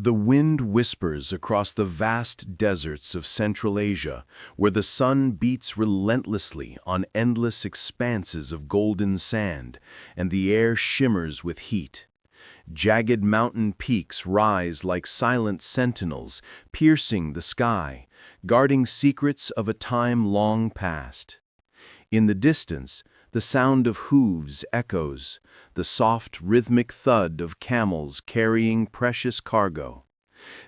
The wind whispers across the vast deserts of Central Asia, where the sun beats relentlessly on endless expanses of golden sand, and the air shimmers with heat. Jagged mountain peaks rise like silent sentinels, piercing the sky, guarding secrets of a time long past. In the distance, the sound of hooves echoes, the soft, rhythmic thud of camels carrying precious cargo.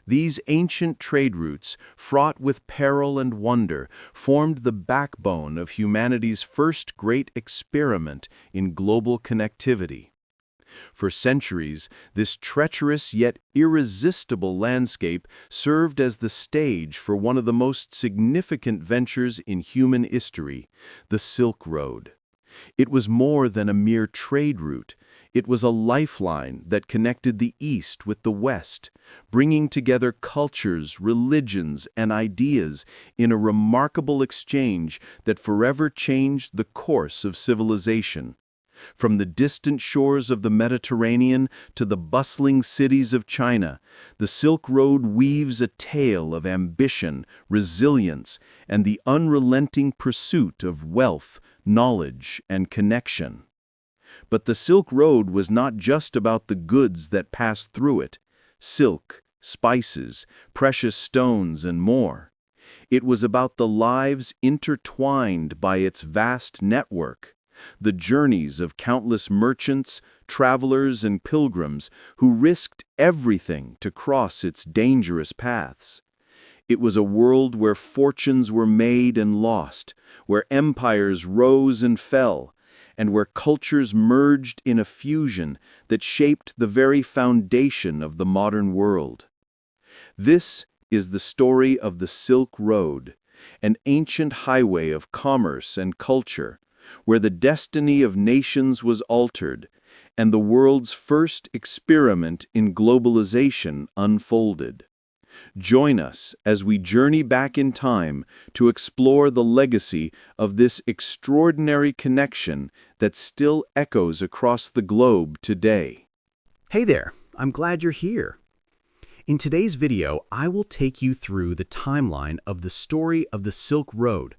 These ancient trade routes, fraught with peril and wonder, formed the backbone of humanity's first great experiment in global connectivity. For centuries, this treacherous yet irresistible landscape served as the stage for one of the most significant ventures in human history, the Silk Road. It was more than a mere trade route. It was a lifeline that connected the East with the West, bringing together cultures, religions, and ideas in a remarkable exchange that forever changed the course of civilization. From the distant shores of the Mediterranean to the bustling cities of China, the Silk Road weaves a tale of ambition, resilience, and the unrelenting pursuit of wealth, knowledge, and connection. But the Silk Road was not just about the goods that passed through it: silk, spices, precious stones, and more. It was about the lives intertwined by its vast network, the journeys of countless merchants, travelers, and pilgrims who risked everything to cross its dangerous paths. It was a world where fortunes were made and lost, where empires rose and fell, and where cultures merged in a fusion that shaped the very foundation of the modern world. This is the story of the Silk Road, an ancient highway of commerce and culture, where the destiny of nations was altered, and the world's first experiment in globalization unfolded. Join us as we journey back in time to explore the legacy of this extraordinary connection that still echoes across the globe today. Hey there, I'm glad you're here. In today's video, I will take you through the timeline of the story of the Silk Road,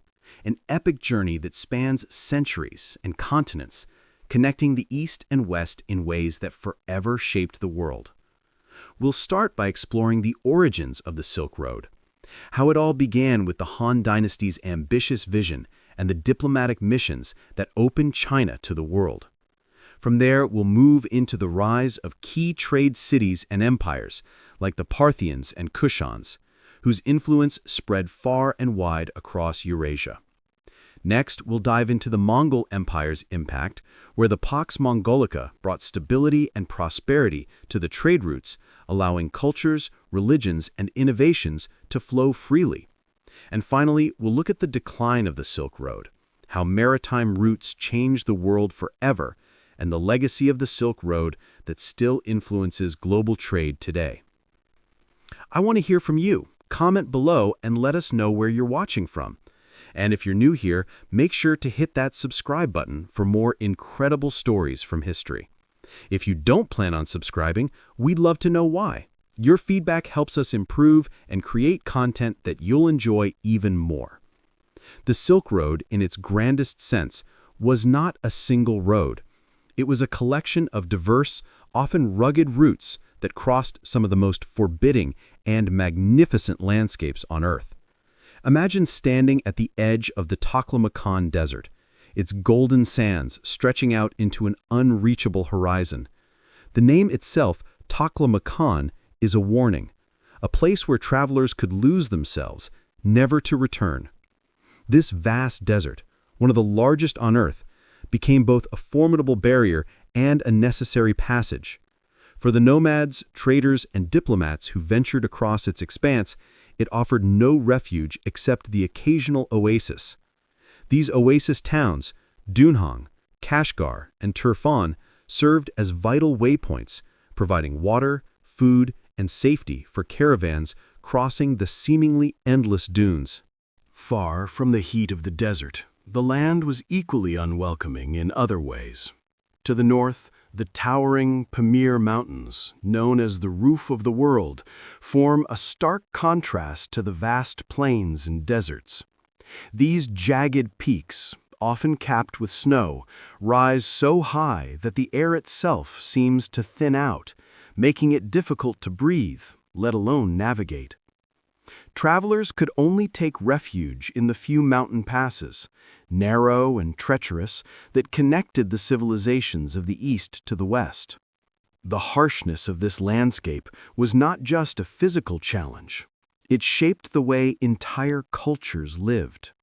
an epic journey that spans centuries and continents, connecting the East and West in ways that forever shaped the world. We'll start by exploring the origins of the Silk Road, how it all began with the Han Dynasty's ambitious vision and the diplomatic missions that opened China to the world. From there, we'll move into the rise of key trade cities and empires, like the Parthians and Kushans, whose influence spread far and wide across Eurasia. Next, we'll dive into the Mongol Empire's impact, where the Pax Mongolica brought stability and prosperity to the trade routes, allowing cultures, religions, and innovations to flow freely. And finally, we'll look at the decline of the Silk Road, how maritime routes changed the world forever, and the legacy of the Silk Road that still influences global trade today. I want to hear from you. Comment below and let us know where you're watching from. And if you're new here, make sure to hit that subscribe button for more incredible stories from history. If you don't plan on subscribing, we'd love to know why. Your feedback helps us improve and create content that you'll enjoy even more. The Silk Road, in its grandest sense, was not a single road. It was a collection of diverse, often rugged routes that crossed some of the most forbidding and magnificent landscapes on Earth. Imagine standing at the edge of the Taklamakan Desert, its golden sands stretching out into an unreachable horizon. The name itself, Taklamakan, is a warning, a place where travelers could lose themselves, never to return. This vast desert, one of the largest on Earth, became both a formidable barrier and a necessary passage. For the nomads, traders, and diplomats who ventured across its expanse, it offered no refuge except the occasional oasis. These oasis towns, Dunhuang, Kashgar, and Turfan, served as vital waypoints, providing water, food, and safety for caravans crossing the seemingly endless dunes. Far from the heat of the desert, the land was equally unwelcoming in other ways. To the north, The towering Pamir Mountains, known as the roof of the world, form a stark contrast to the vast plains and deserts. These jagged peaks, often capped with snow, rise so high that the air itself seems to thin out, making it difficult to breathe, let alone navigate. Travelers could only take refuge in the few mountain passes, narrow and treacherous, that connected the civilizations of the east to the west. The harshness of this landscape was not just a physical challenge. It shaped the way entire cultures lived.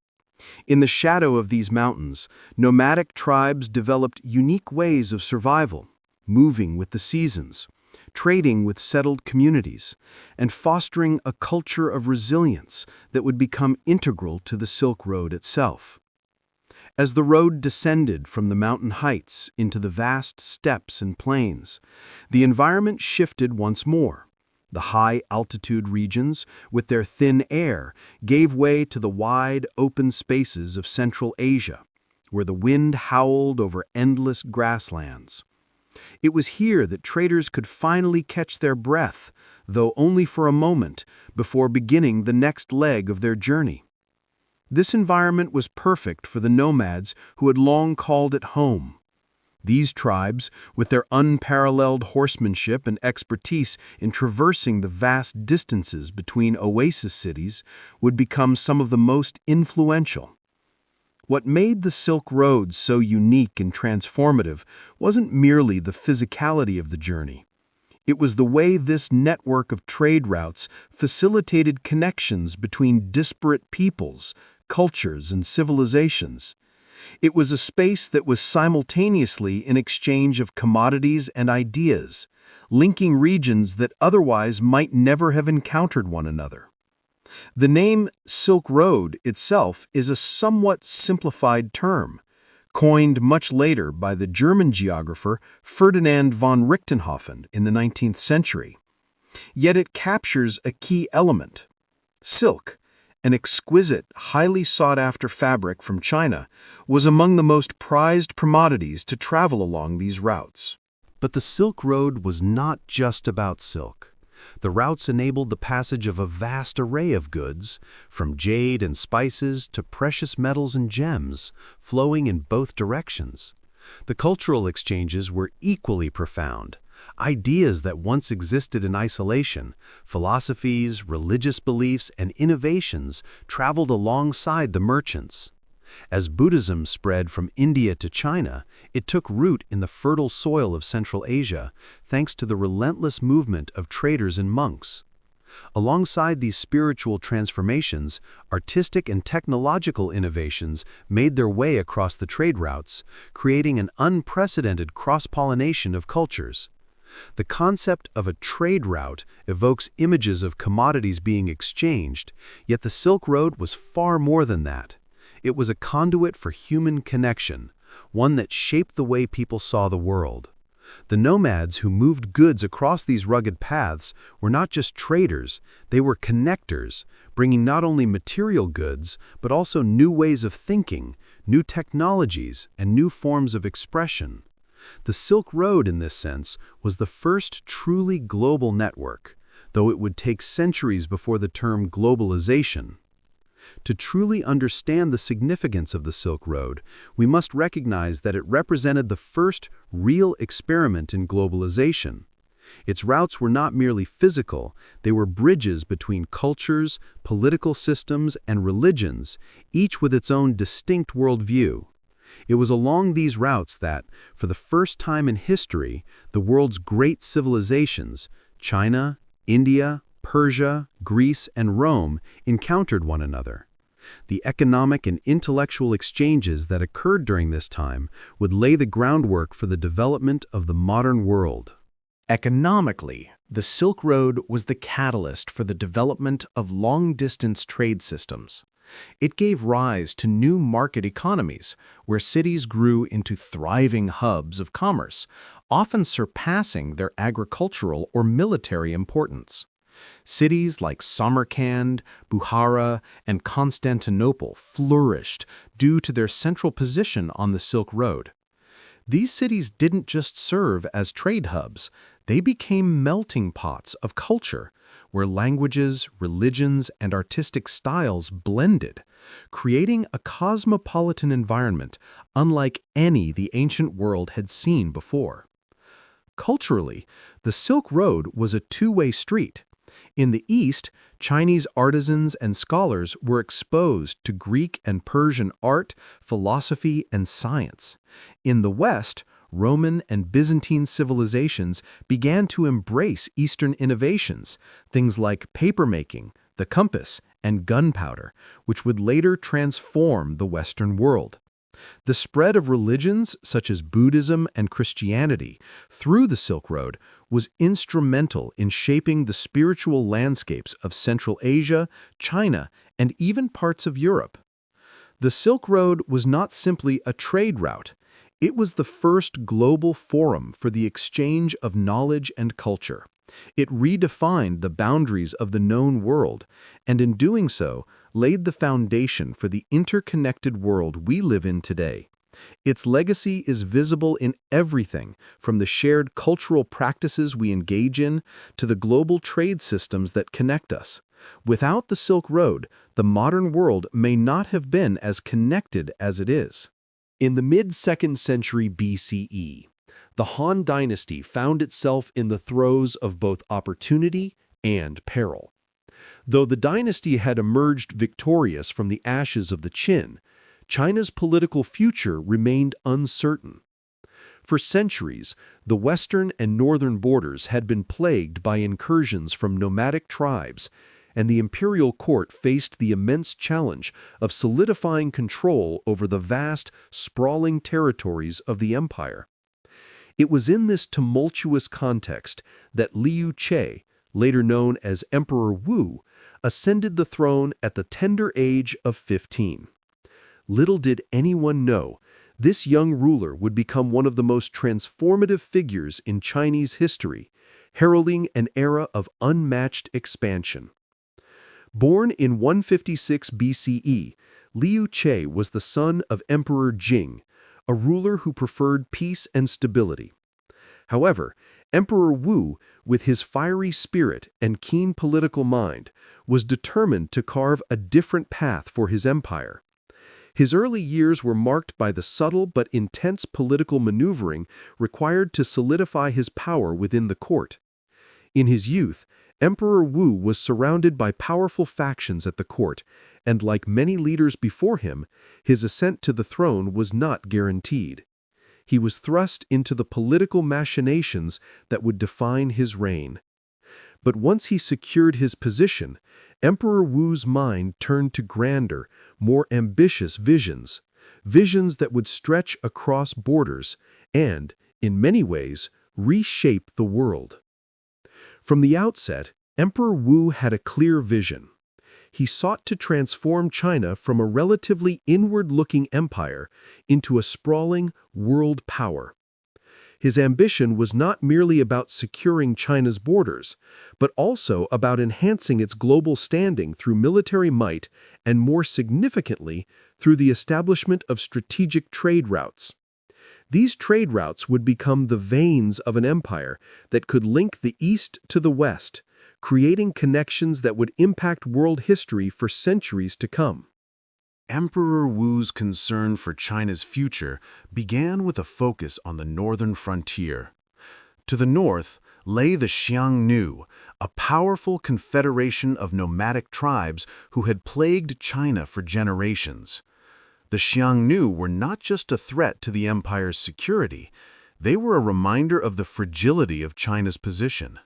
In the shadow of these mountains, nomadic tribes developed unique ways of survival, moving with the seasons, trading with settled communities, and fostering a culture of resilience that would become integral to the Silk Road itself. As the road descended from the mountain heights into the vast steppes and plains, the environment shifted once more. The high-altitude regions, with their thin air, gave way to the wide, open spaces of Central Asia, where the wind howled over endless grasslands. It was here that traders could finally catch their breath, though only for a moment, before beginning the next leg of their journey. This environment was perfect for the nomads who had long called it home. These tribes, with their unparalleled horsemanship and expertise in traversing the vast distances between oasis cities, would become some of the most influential. What made the Silk Road so unique and transformative wasn't merely the physicality of the journey. It was the way this network of trade routes facilitated connections between disparate peoples, cultures, and civilizations. It was a space that was simultaneously an exchange of commodities and ideas, linking regions that otherwise might never have encountered one another. The name Silk Road itself is a somewhat simplified term, coined much later by the German geographer Ferdinand von Richthofen in the 19th century. Yet it captures a key element. Silk, an exquisite, highly sought-after fabric from China, was among the most prized commodities to travel along these routes. But the Silk Road was not just about silk. The routes enabled the passage of a vast array of goods, from jade and spices to precious metals and gems, flowing in both directions. The cultural exchanges were equally profound. Ideas that once existed in isolation, philosophies, religious beliefs, and innovations traveled alongside the merchants. As Buddhism spread from India to China, it took root in the fertile soil of Central Asia, thanks to the relentless movement of traders and monks. Alongside these spiritual transformations, artistic and technological innovations made their way across the trade routes, creating an unprecedented cross-pollination of cultures. The concept of a trade route evokes images of commodities being exchanged, yet the Silk Road was far more than that. It was a conduit for human connection, one that shaped the way people saw the world. The nomads who moved goods across these rugged paths were not just traders, they were connectors, bringing not only material goods, but also new ways of thinking, new technologies, and new forms of expression. The Silk Road, in this sense, was the first truly global network, though it would take centuries before the term globalization. To truly understand the significance of the Silk Road, we must recognize that it represented the first real experiment in globalization. Its routes were not merely physical, they were bridges between cultures, political systems, and religions, each with its own distinct worldview. It was along these routes that, for the first time in history, the world's great civilizations, China, India, Persia, Greece, and Rome, encountered one another. The economic and intellectual exchanges that occurred during this time would lay the groundwork for the development of the modern world. Economically, the Silk Road was the catalyst for the development of long-distance trade systems. It gave rise to new market economies, where cities grew into thriving hubs of commerce, often surpassing their agricultural or military importance. Cities like Samarkand, Bukhara, and Constantinople flourished due to their central position on the Silk Road. These cities didn't just serve as trade hubs, they became melting pots of culture, where languages, religions, and artistic styles blended, creating a cosmopolitan environment unlike any the ancient world had seen before. Culturally, the Silk Road was a two-way street. In the East, Chinese artisans and scholars were exposed to Greek and Persian art, philosophy, and science. In the West, Roman and Byzantine civilizations began to embrace Eastern innovations, things like papermaking, the compass, and gunpowder, which would later transform the Western world. The spread of religions such as Buddhism and Christianity through the Silk Road was instrumental in shaping the spiritual landscapes of Central Asia, China, and even parts of Europe. The Silk Road was not simply a trade route. It was the first global forum for the exchange of knowledge and culture. It redefined the boundaries of the known world, and in doing so, laid the foundation for the interconnected world we live in today. Its legacy is visible in everything from the shared cultural practices we engage in to the global trade systems that connect us. Without the Silk Road, the modern world may not have been as connected as it is. In the mid-2nd century BCE, the Han Dynasty found itself in the throes of both opportunity and peril. Though the dynasty had emerged victorious from the ashes of the Qin, China's political future remained uncertain. For centuries, the western and northern borders had been plagued by incursions from nomadic tribes, and the imperial court faced the immense challenge of solidifying control over the vast, sprawling territories of the empire. It was in this tumultuous context that Liu Che, later known as Emperor Wu, ascended the throne at the tender age of 15. Little did anyone know, this young ruler would become one of the most transformative figures in Chinese history, heralding an era of unmatched expansion. Born in 156 BCE, Liu Che was the son of Emperor Jing, a ruler who preferred peace and stability. However, Emperor Wu, with his fiery spirit and keen political mind, was determined to carve a different path for his empire. His early years were marked by the subtle but intense political maneuvering required to solidify his power within the court. In his youth, Emperor Wu was surrounded by powerful factions at the court, and like many leaders before him, his ascent to the throne was not guaranteed. He was thrust into the political machinations that would define his reign. But once he secured his position, Emperor Wu's mind turned to grander, more ambitious visions, visions that would stretch across borders and, in many ways, reshape the world. From the outset, Emperor Wu had a clear vision. He sought to transform China from a relatively inward-looking empire into a sprawling world power. His ambition was not merely about securing China's borders, but also about enhancing its global standing through military might and, more significantly, through the establishment of strategic trade routes. These trade routes would become the veins of an empire that could link the East to the West, creating connections that would impact world history for centuries to come. Emperor Wu's concern for China's future began with a focus on the northern frontier. To the north lay the Xiongnu, a powerful confederation of nomadic tribes who had plagued China for generations. The Xiongnu were not just a threat to the empire's security, they were a reminder of the fragility of China's position.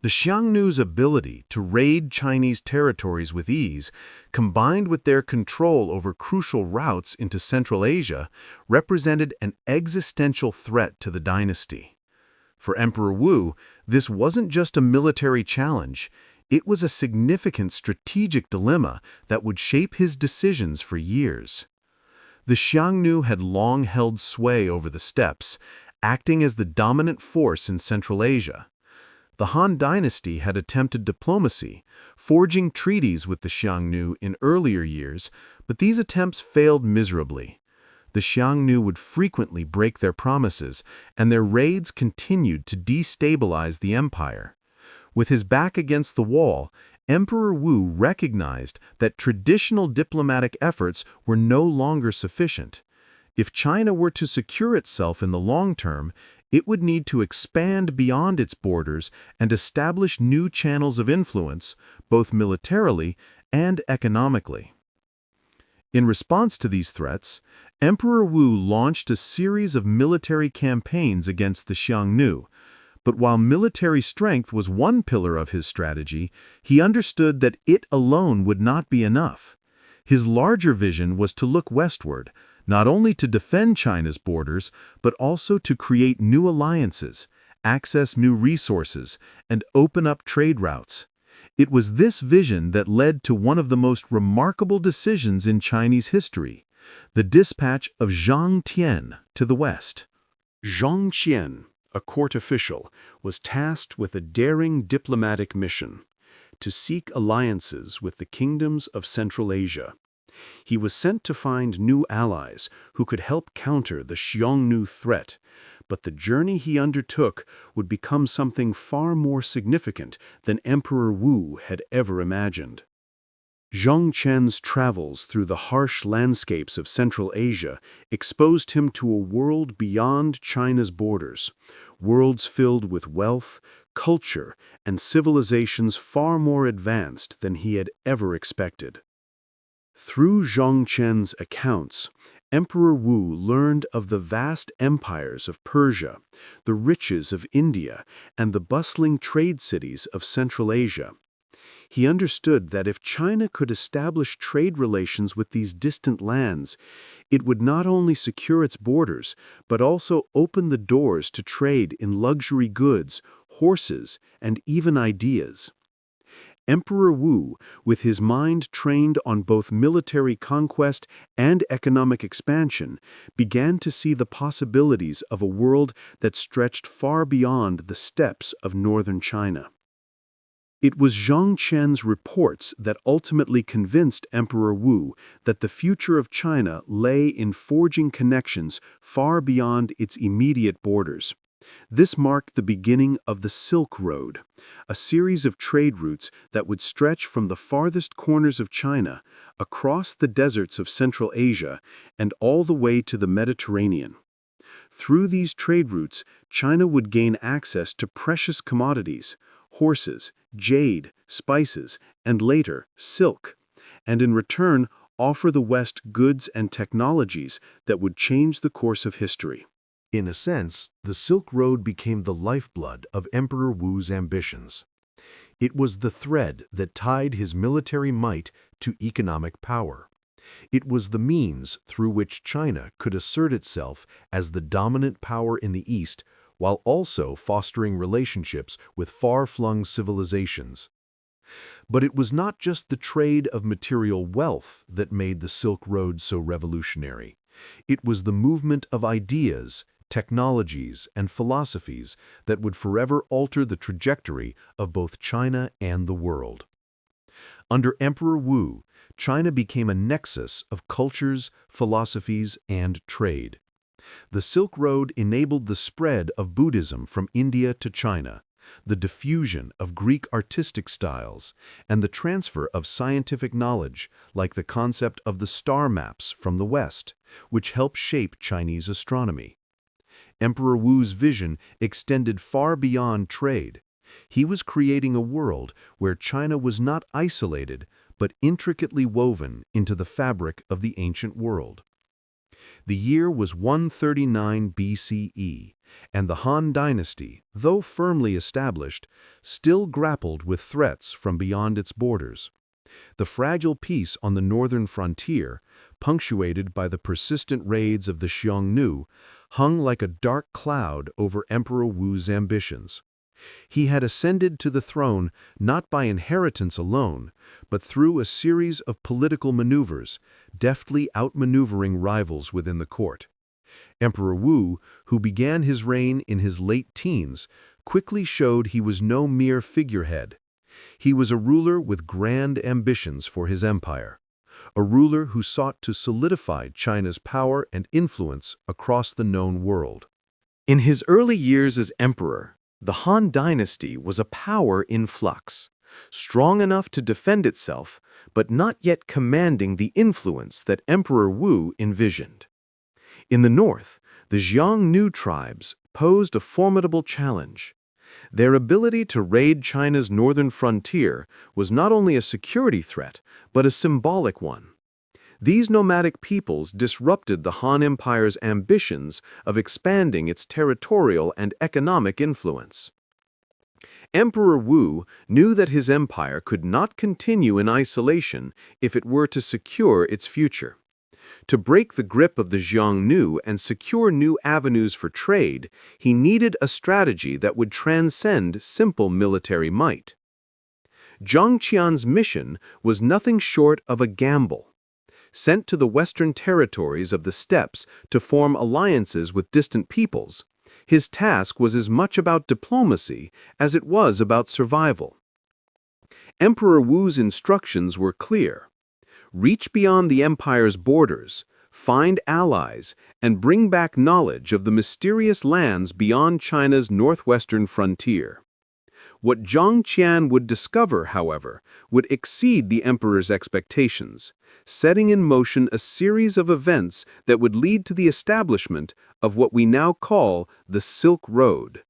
The Xiongnu's ability to raid Chinese territories with ease, combined with their control over crucial routes into Central Asia, represented an existential threat to the dynasty. For Emperor Wu, this wasn't just a military challenge, it was a significant strategic dilemma that would shape his decisions for years. The Xiongnu had long held sway over the steppes, acting as the dominant force in Central Asia. The Han Dynasty had attempted diplomacy, forging treaties with the Xiongnu in earlier years, but these attempts failed miserably. the Xiongnu would frequently break their promises, and their raids continued to destabilize the empire. With his back against the wall, Emperor Wu recognized that traditional diplomatic efforts were no longer sufficient. If China were to secure itself in the long term, it would need to expand beyond its borders and establish new channels of influence, both militarily and economically. In response to these threats, Emperor Wu launched a series of military campaigns against the Xiongnu. But while military strength was one pillar of his strategy, he understood that it alone would not be enough. His larger vision was to look westward, not only to defend China's borders, but also to create new alliances, access new resources, and open up trade routes. It was this vision that led to one of the most remarkable decisions in Chinese history, the dispatch of Zhang Tian to the west. Zhang Tian, a court official, was tasked with a daring diplomatic mission to seek alliances with the kingdoms of Central Asia. He was sent to find new allies who could help counter the Xiongnu threat, but the journey he undertook would become something far more significant than Emperor Wu had ever imagined. Zhang Tian's travels through the harsh landscapes of Central Asia exposed him to a world beyond China's borders, worlds filled with wealth, culture, and civilizations far more advanced than he had ever expected. Through Zhang Tian's accounts, Emperor Wu learned of the vast empires of Persia, the riches of India, and the bustling trade cities of Central Asia. He understood that if China could establish trade relations with these distant lands, it would not only secure its borders, but also open the doors to trade in luxury goods, horses, and even ideas. Emperor Wu, with his mind trained on both military conquest and economic expansion, began to see the possibilities of a world that stretched far beyond the steppes of northern China. It was Zhang Tian's reports that ultimately convinced Emperor Wu that the future of China lay in forging connections far beyond its immediate borders. This marked the beginning of the Silk Road, a series of trade routes that would stretch from the farthest corners of China, across the deserts of Central Asia, and all the way to the Mediterranean. Through these trade routes, China would gain access to precious commodities, horses, jade, spices, and later, silk, and in return offer the West goods and technologies that would change the course of history. In a sense, the Silk Road became the lifeblood of Emperor Wu's ambitions. It was the thread that tied his military might to economic power. It was the means through which China could assert itself as the dominant power in the East, while also fostering relationships with far-flung civilizations. But it was not just the trade of material wealth that made the Silk Road so revolutionary. It was the movement of ideas, technologies, and philosophies that would forever alter the trajectory of both China and the world. Under Emperor Wu, China became a nexus of cultures, philosophies, and trade. The Silk Road enabled the spread of Buddhism from India to China, the diffusion of Greek artistic styles, and the transfer of scientific knowledge, like the concept of the star maps from the West, which helped shape Chinese astronomy. Emperor Wu's vision extended far beyond trade. He was creating a world where China was not isolated, but intricately woven into the fabric of the ancient world. The year was 139 BCE, and the Han Dynasty, though firmly established, still grappled with threats from beyond its borders. The fragile peace on the northern frontier, punctuated by the persistent raids of the Xiongnu, hung like a dark cloud over Emperor Wu's ambitions. He had ascended to the throne not by inheritance alone, but through a series of political maneuvers, deftly outmaneuvering rivals within the court. Emperor Wu, who began his reign in his late teens, quickly showed he was no mere figurehead. He was a ruler with grand ambitions for his empire. a ruler who sought to solidify China's power and influence across the known world. In his early years as emperor, the Han Dynasty was a power in flux, strong enough to defend itself, but not yet commanding the influence that Emperor Wu envisioned. In the north, the Xiongnu tribes posed a formidable challenge. Their ability to raid China's northern frontier was not only a security threat, but a symbolic one. These nomadic peoples disrupted the Han Empire's ambitions of expanding its territorial and economic influence. Emperor Wu knew that his empire could not continue in isolation if it were to secure its future. To break the grip of the Xiongnu and secure new avenues for trade, he needed a strategy that would transcend simple military might. Zhang Qian's mission was nothing short of a gamble. Sent to the western territories of the steppes to form alliances with distant peoples, his task was as much about diplomacy as it was about survival. Emperor Wu's instructions were clear. Reach beyond the empire's borders, find allies, and bring back knowledge of the mysterious lands beyond China's northwestern frontier. What Zhang Qian would discover, however, would exceed the emperor's expectations, setting in motion a series of events that would lead to the establishment of what we now call the Silk Road.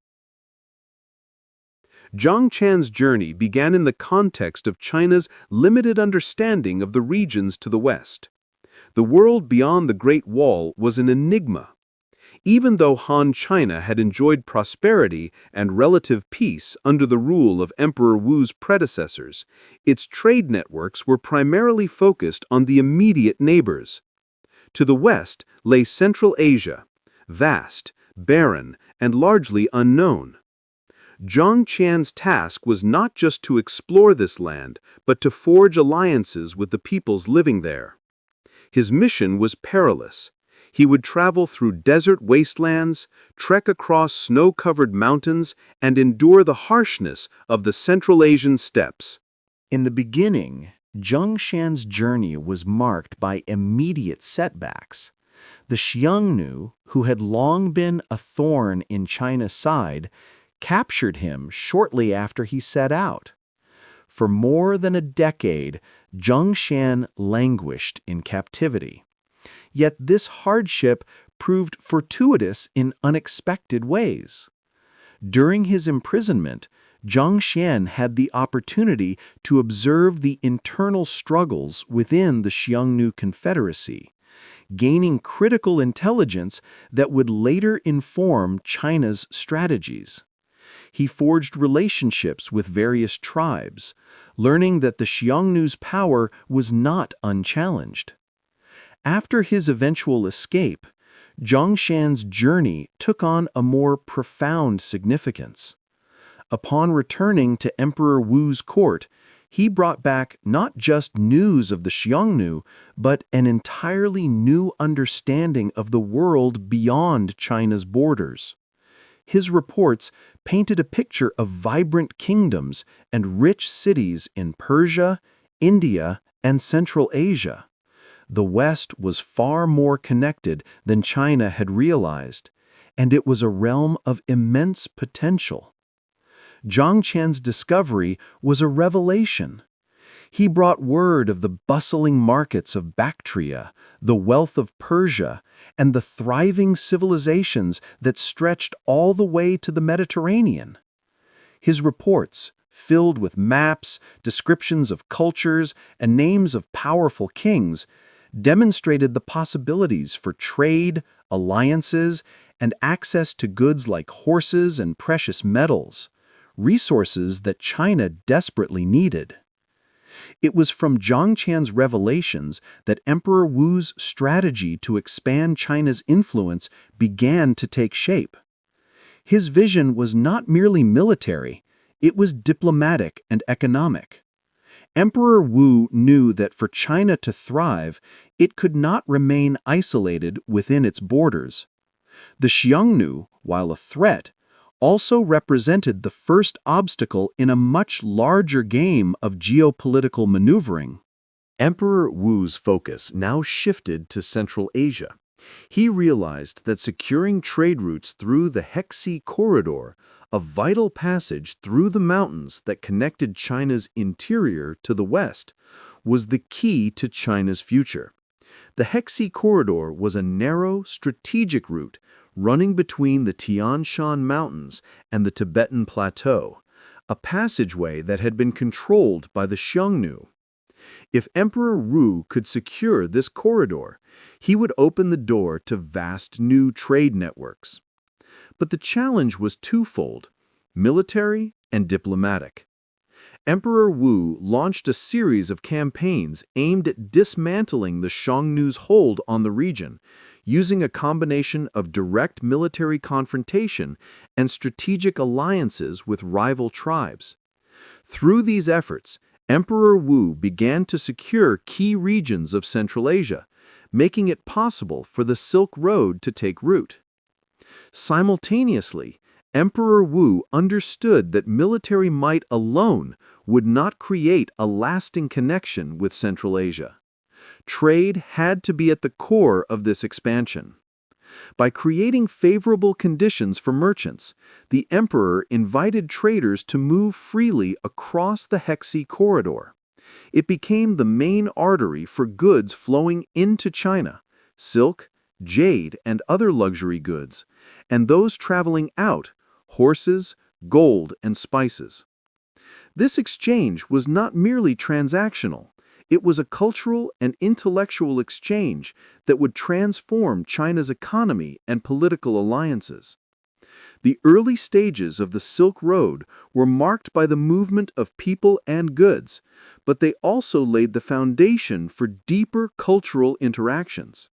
Zhang Qian's journey began in the context of China's limited understanding of the regions to the west. The world beyond the Great Wall was an enigma. Even though Han China had enjoyed prosperity and relative peace under the rule of Emperor Wu's predecessors, its trade networks were primarily focused on the immediate neighbors. To the west lay Central Asia, vast, barren, and largely unknown. Zhang Qian's task was not just to explore this land, but to forge alliances with the peoples living there. His mission was perilous. He would travel through desert wastelands, trek across snow-covered mountains, and endure the harshness of the Central Asian steppes. In the beginning, Zhang Qian's journey was marked by immediate setbacks. The Xiongnu, who had long been a thorn in China's side, captured him shortly after he set out. For more than a decade, Zhang Qian languished in captivity. Yet this hardship proved fortuitous in unexpected ways. During his imprisonment, Zhang Qian had the opportunity to observe the internal struggles within the Xiongnu Confederacy, gaining critical intelligence that would later inform China's strategies. He forged relationships with various tribes, learning that the Xiongnu's power was not unchallenged. After his eventual escape, Zhang Qian's journey took on a more profound significance. Upon returning to Emperor Wu's court, he brought back not just news of the Xiongnu, but an entirely new understanding of the world beyond China's borders. His reports painted a picture of vibrant kingdoms and rich cities in Persia, India, and Central Asia. The West was far more connected than China had realized, and it was a realm of immense potential. Zhang Qian's discovery was a revelation. He brought word of the bustling markets of Bactria, the wealth of Persia, and the thriving civilizations that stretched all the way to the Mediterranean. His reports, filled with maps, descriptions of cultures, and names of powerful kings, demonstrated the possibilities for trade, alliances, and access to goods like horses and precious metals, resources that China desperately needed. It was from Zhang Qian's revelations that Emperor Wu's strategy to expand China's influence began to take shape. His vision was not merely military, it was diplomatic and economic. Emperor Wu knew that for China to thrive, it could not remain isolated within its borders. The Xiongnu, while a threat, also represented the first obstacle in a much larger game of geopolitical maneuvering. Emperor Wu's focus now shifted to Central Asia. He realized that securing trade routes through the Hexi Corridor, a vital passage through the mountains that connected China's interior to the west, was the key to China's future. The Hexi Corridor was a narrow, strategic route running between the Tian Shan Mountains and the Tibetan Plateau, a passageway that had been controlled by the Xiongnu. If Emperor Wu could secure this corridor, he would open the door to vast new trade networks. But the challenge was twofold: military and diplomatic. Emperor Wu launched a series of campaigns aimed at dismantling the Xiongnu's hold on the region, using a combination of direct military confrontation and strategic alliances with rival tribes. Through these efforts, Emperor Wu began to secure key regions of Central Asia, making it possible for the Silk Road to take root. Simultaneously, Emperor Wu understood that military might alone would not create a lasting connection with Central Asia. Trade had to be at the core of this expansion. By creating favorable conditions for merchants, the emperor invited traders to move freely across the Hexi Corridor. It became the main artery for goods flowing into China: silk, jade, and other luxury goods, and those traveling out: horses, gold, and spices. This exchange was not merely transactional. It was a cultural and intellectual exchange that would transform China's economy and political alliances. The early stages of the Silk Road were marked by the movement of people and goods, but they also laid the foundation for deeper cultural interactions.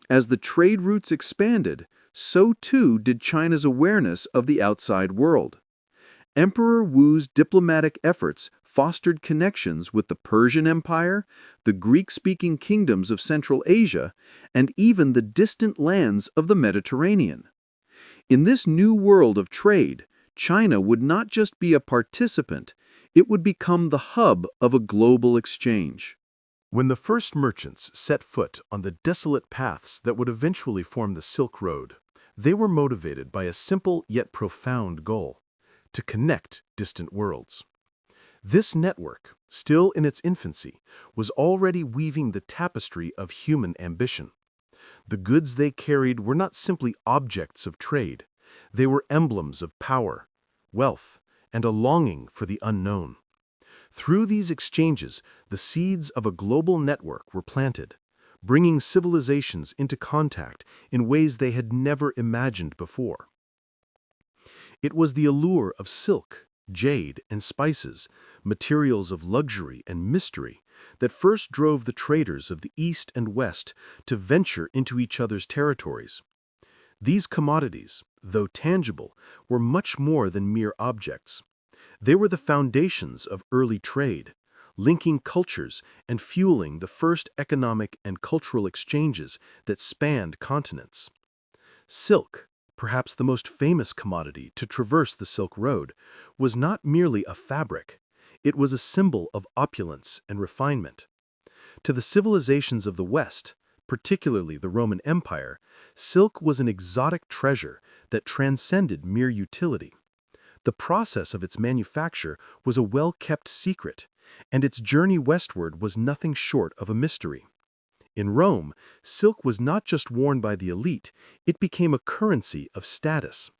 As the trade routes expanded, so too did China's awareness of the outside world. Emperor Wu's diplomatic efforts fostered connections with the Persian Empire, the Greek-speaking kingdoms of Central Asia, and even the distant lands of the Mediterranean. In this new world of trade, China would not just be a participant, it would become the hub of a global exchange. When the first merchants set foot on the desolate paths that would eventually form the Silk Road, they were motivated by a simple yet profound goal: to connect distant worlds. This network, still in its infancy, was already weaving the tapestry of human ambition. The goods they carried were not simply objects of trade. They were emblems of power, wealth, and a longing for the unknown. Through these exchanges, the seeds of a global network were planted, bringing civilizations into contact in ways they had never imagined before. It was the allure of silk, jade, and spices, materials of luxury and mystery, that first drove the traders of the East and West to venture into each other's territories. These commodities, though tangible, were much more than mere objects. They were the foundations of early trade, linking cultures and fueling the first economic and cultural exchanges that spanned continents. Silk, perhaps the most famous commodity to traverse the Silk Road, was not merely a fabric. It was a symbol of opulence and refinement. To the civilizations of the West, particularly the Roman Empire, silk was an exotic treasure that transcended mere utility. The process of its manufacture was a well-kept secret, and its journey westward was nothing short of a mystery. In Rome, silk was not just worn by the elite, it became a currency of status.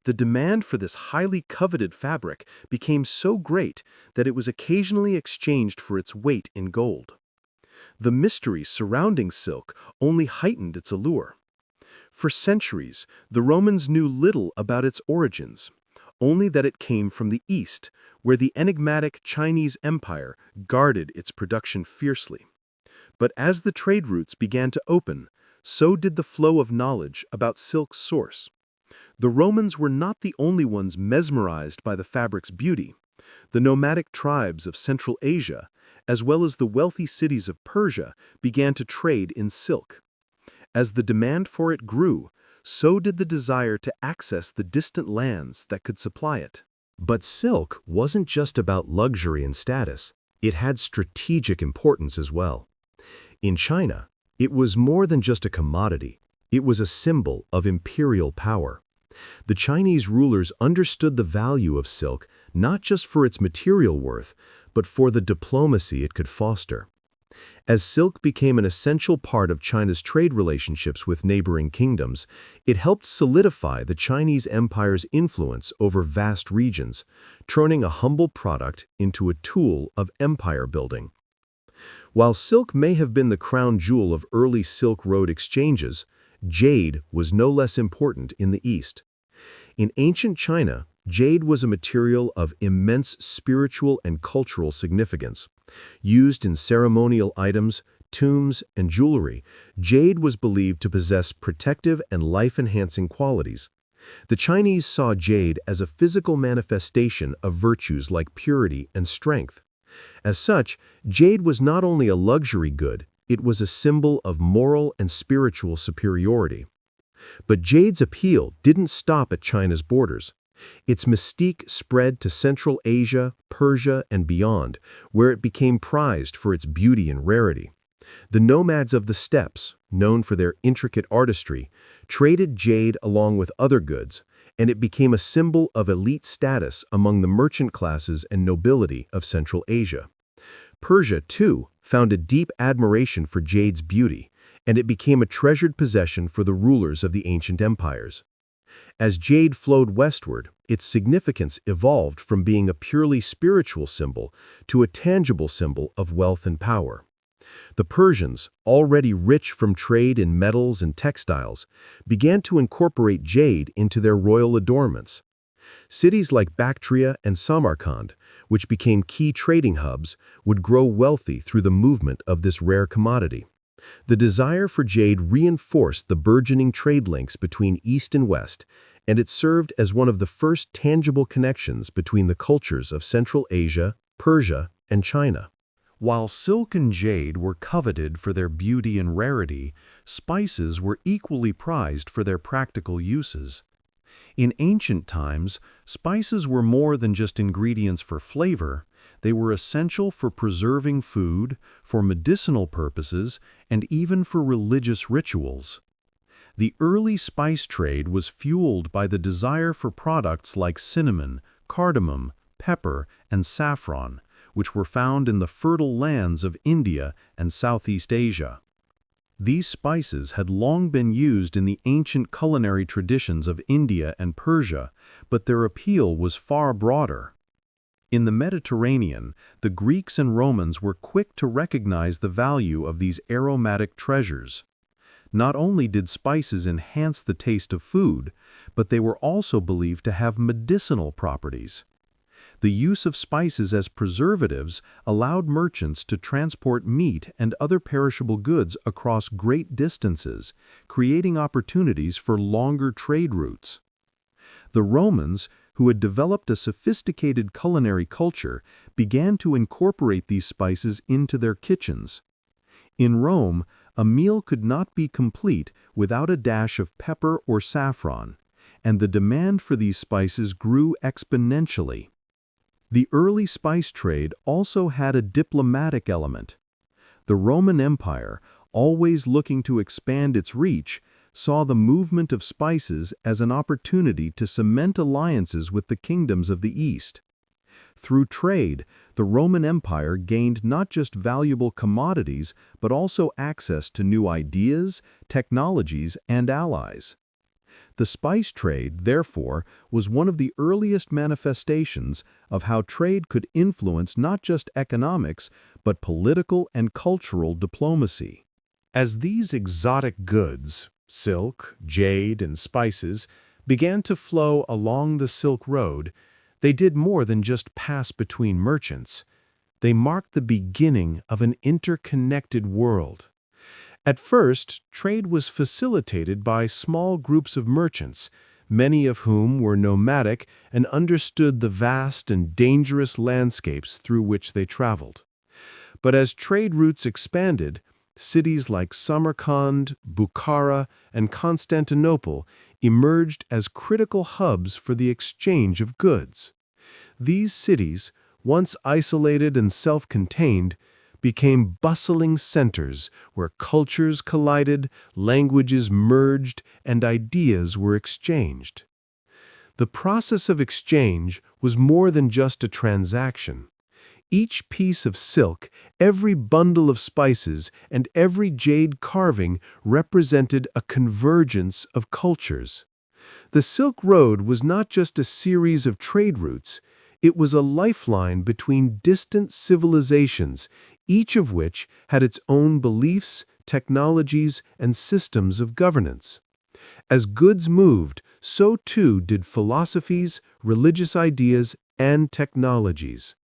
The demand for this highly coveted fabric became so great that it was occasionally exchanged for its weight in gold. The mystery surrounding silk only heightened its allure. For centuries, the Romans knew little about its origins, only that it came from the East, where the enigmatic Chinese Empire guarded its production fiercely. But as the trade routes began to open, so did the flow of knowledge about silk's source. The Romans were not the only ones mesmerized by the fabric's beauty. The nomadic tribes of Central Asia, as well as the wealthy cities of Persia, began to trade in silk. As the demand for it grew, so did the desire to access the distant lands that could supply it. But silk wasn't just about luxury and status. it had strategic importance as well. In China, it was more than just a commodity. It was a symbol of imperial power. The Chinese rulers understood the value of silk not just for its material worth, but for the diplomacy it could foster. As silk became an essential part of China's trade relationships with neighboring kingdoms, it helped solidify the Chinese empire's influence over vast regions, turning a humble product into a tool of empire building. While silk may have been the crown jewel of early Silk Road exchanges, jade was no less important in the East. In ancient China, jade was a material of immense spiritual and cultural significance. Used in ceremonial items, tombs, and jewelry, jade was believed to possess protective and life-enhancing qualities. The Chinese saw jade as a physical manifestation of virtues like purity and strength. As such, jade was not only a luxury good, it was a symbol of moral and spiritual superiority. But jade's appeal didn't stop at China's borders. Its mystique spread to Central Asia, Persia, and beyond, where it became prized for its beauty and rarity. The nomads of the steppes, known for their intricate artistry, traded jade along with other goods, and it became a symbol of elite status among the merchant classes and nobility of Central Asia. Persia, too, found a deep admiration for jade's beauty, and it became a treasured possession for the rulers of the ancient empires. As jade flowed westward, its significance evolved from being a purely spiritual symbol to a tangible symbol of wealth and power. The Persians, already rich from trade in metals and textiles, began to incorporate jade into their royal adornments. Cities like Bactria and Samarkand, which became key trading hubs, would grow wealthy through the movement of this rare commodity. The desire for jade reinforced the burgeoning trade links between East and West, and it served as one of the first tangible connections between the cultures of Central Asia, Persia, and China. While silk and jade were coveted for their beauty and rarity, spices were equally prized for their practical uses. In ancient times, spices were more than just ingredients for flavor. They were essential for preserving food, for medicinal purposes, and even for religious rituals. The early spice trade was fueled by the desire for products like cinnamon, cardamom, pepper, and saffron, which were found in the fertile lands of India and Southeast Asia. These spices had long been used in the ancient culinary traditions of India and Persia, but their appeal was far broader. In the Mediterranean, the Greeks and Romans were quick to recognize the value of these aromatic treasures. Not only did spices enhance the taste of food, but they were also believed to have medicinal properties. The use of spices as preservatives allowed merchants to transport meat and other perishable goods across great distances, creating opportunities for longer trade routes. The Romans, who had developed a sophisticated culinary culture, began to incorporate these spices into their kitchens. In Rome, a meal could not be complete without a dash of pepper or saffron, and the demand for these spices grew exponentially. The early spice trade also had a diplomatic element. The Roman Empire, always looking to expand its reach, saw the movement of spices as an opportunity to cement alliances with the kingdoms of the East. Through trade, the Roman Empire gained not just valuable commodities, but also access to new ideas, technologies, and allies. The spice trade, therefore, was one of the earliest manifestations of how trade could influence not just economics, but political and cultural diplomacy. As these exotic goods, silk, jade, and spices, began to flow along the Silk Road, they did more than just pass between merchants. They marked the beginning of an interconnected world. At first, trade was facilitated by small groups of merchants, many of whom were nomadic and understood the vast and dangerous landscapes through which they traveled. But as trade routes expanded, cities like Samarkand, Bukhara, and Constantinople emerged as critical hubs for the exchange of goods. These cities, once isolated and self-contained, became bustling centers where cultures collided, languages merged, and ideas were exchanged. The process of exchange was more than just a transaction. Each piece of silk, every bundle of spices, and every jade carving represented a convergence of cultures. The Silk Road was not just a series of trade routes, it was a lifeline between distant civilizations, each of which had its own beliefs, technologies, and systems of governance. As goods moved, so too did philosophies, religious ideas, and technologies.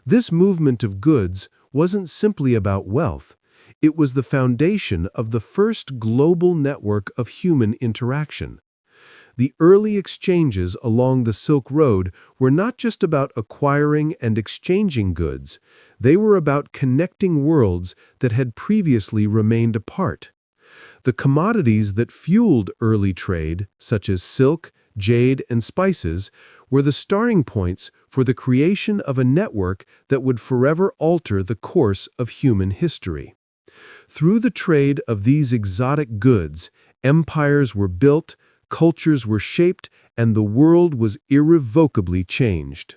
This movement of goods wasn't simply about wealth. It was the foundation of the first global network of human interaction. The early exchanges along the Silk Road were not just about acquiring and exchanging goods, they were about connecting worlds that had previously remained apart. The commodities that fueled early trade, such as silk, jade, and spices, were the starting points for the creation of a network that would forever alter the course of human history. Through the trade of these exotic goods, empires were built, cultures were shaped, and the world was irrevocably changed.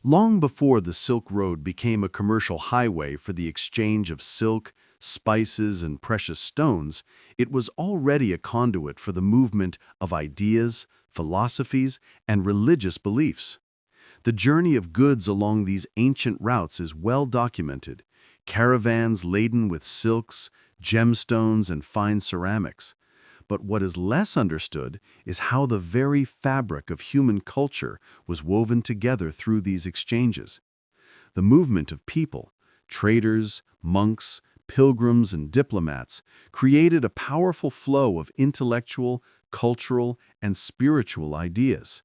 Long before the Silk Road became a commercial highway for the exchange of silk, spices, and precious stones, it was already a conduit for the movement of ideas, philosophies, and religious beliefs. The journey of goods along these ancient routes is well documented. Caravans laden with silks, gemstones, and fine ceramics. But what is less understood is how the very fabric of human culture was woven together through these exchanges. The movement of people, traders, monks, pilgrims, and diplomats created a powerful flow of intellectual, cultural, and spiritual ideas.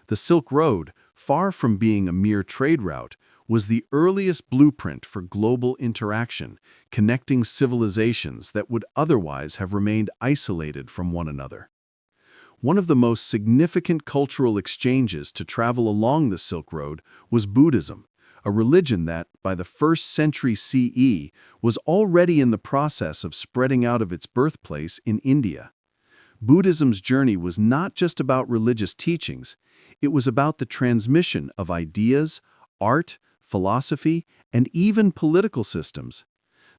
The Silk Road, far from being a mere trade route, was the earliest blueprint for global interaction, connecting civilizations that would otherwise have remained isolated from one another. One of the most significant cultural exchanges to travel along the Silk Road was Buddhism, a religion that, by the 1st century CE, was already in the process of spreading out of its birthplace in India. Buddhism's journey was not just about religious teachings, it was about the transmission of ideas, art, philosophy, and even political systems.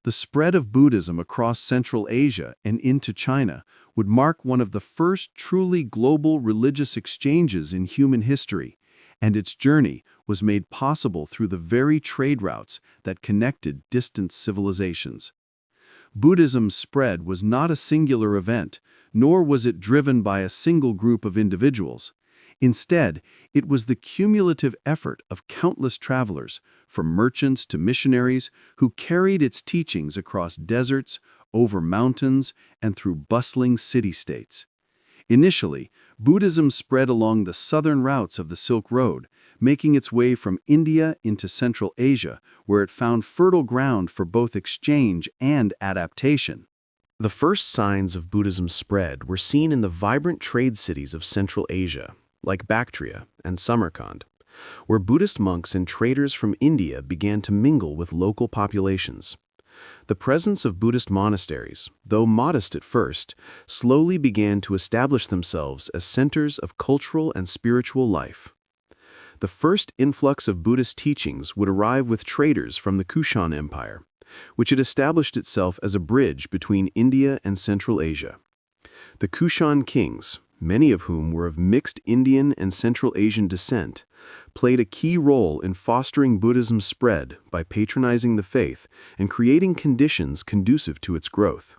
The spread of Buddhism across Central Asia and into China would mark one of the first truly global religious exchanges in human history, and its journey was made possible through the very trade routes that connected distant civilizations. Buddhism's spread was not a singular event, nor was it driven by a single group of individuals. Instead, it was the cumulative effort of countless travelers, from merchants to missionaries, who carried its teachings across deserts, over mountains, and through bustling city-states. Initially, Buddhism spread along the southern routes of the Silk Road, making its way from India into Central Asia, where it found fertile ground for both exchange and adaptation. The first signs of Buddhism's spread were seen in the vibrant trade cities of Central Asia, like Bactria and Samarkand, where Buddhist monks and traders from India began to mingle with local populations. The presence of Buddhist monasteries, though modest at first, slowly began to establish themselves as centers of cultural and spiritual life. The first influx of Buddhist teachings would arrive with traders from the Kushan Empire, which had established itself as a bridge between India and Central Asia. The Kushan kings, many of whom were of mixed Indian and Central Asian descent, played a key role in fostering Buddhism's spread by patronizing the faith and creating conditions conducive to its growth.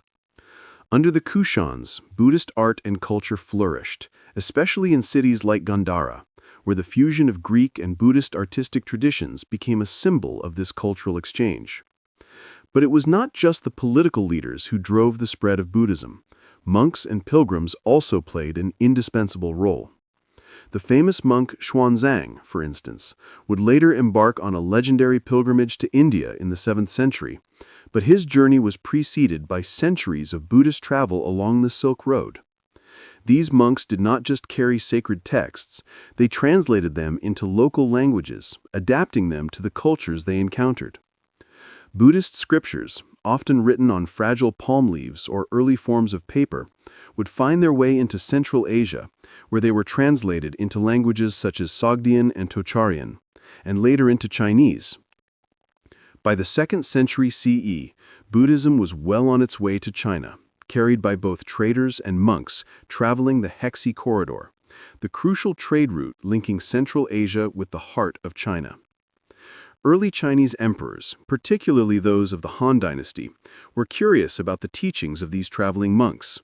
Under the Kushans, Buddhist art and culture flourished, especially in cities like Gandhara, where the fusion of Greek and Buddhist artistic traditions became a symbol of this cultural exchange. But it was not just the political leaders who drove the spread of Buddhism. Monks and pilgrims also played an indispensable role. The famous monk Xuanzang, for instance, would later embark on a legendary pilgrimage to India in the 7th century, but his journey was preceded by centuries of Buddhist travel along the Silk Road. These monks did not just carry sacred texts, they translated them into local languages, adapting them to the cultures they encountered. Buddhist scriptures, often written on fragile palm leaves or early forms of paper, would find their way into Central Asia, where they were translated into languages such as Sogdian and Tocharian, and later into Chinese. By the 2nd century CE, Buddhism was well on its way to China, carried by both traders and monks traveling the Hexi Corridor, the crucial trade route linking Central Asia with the heart of China. Early Chinese emperors, particularly those of the Han Dynasty, were curious about the teachings of these traveling monks.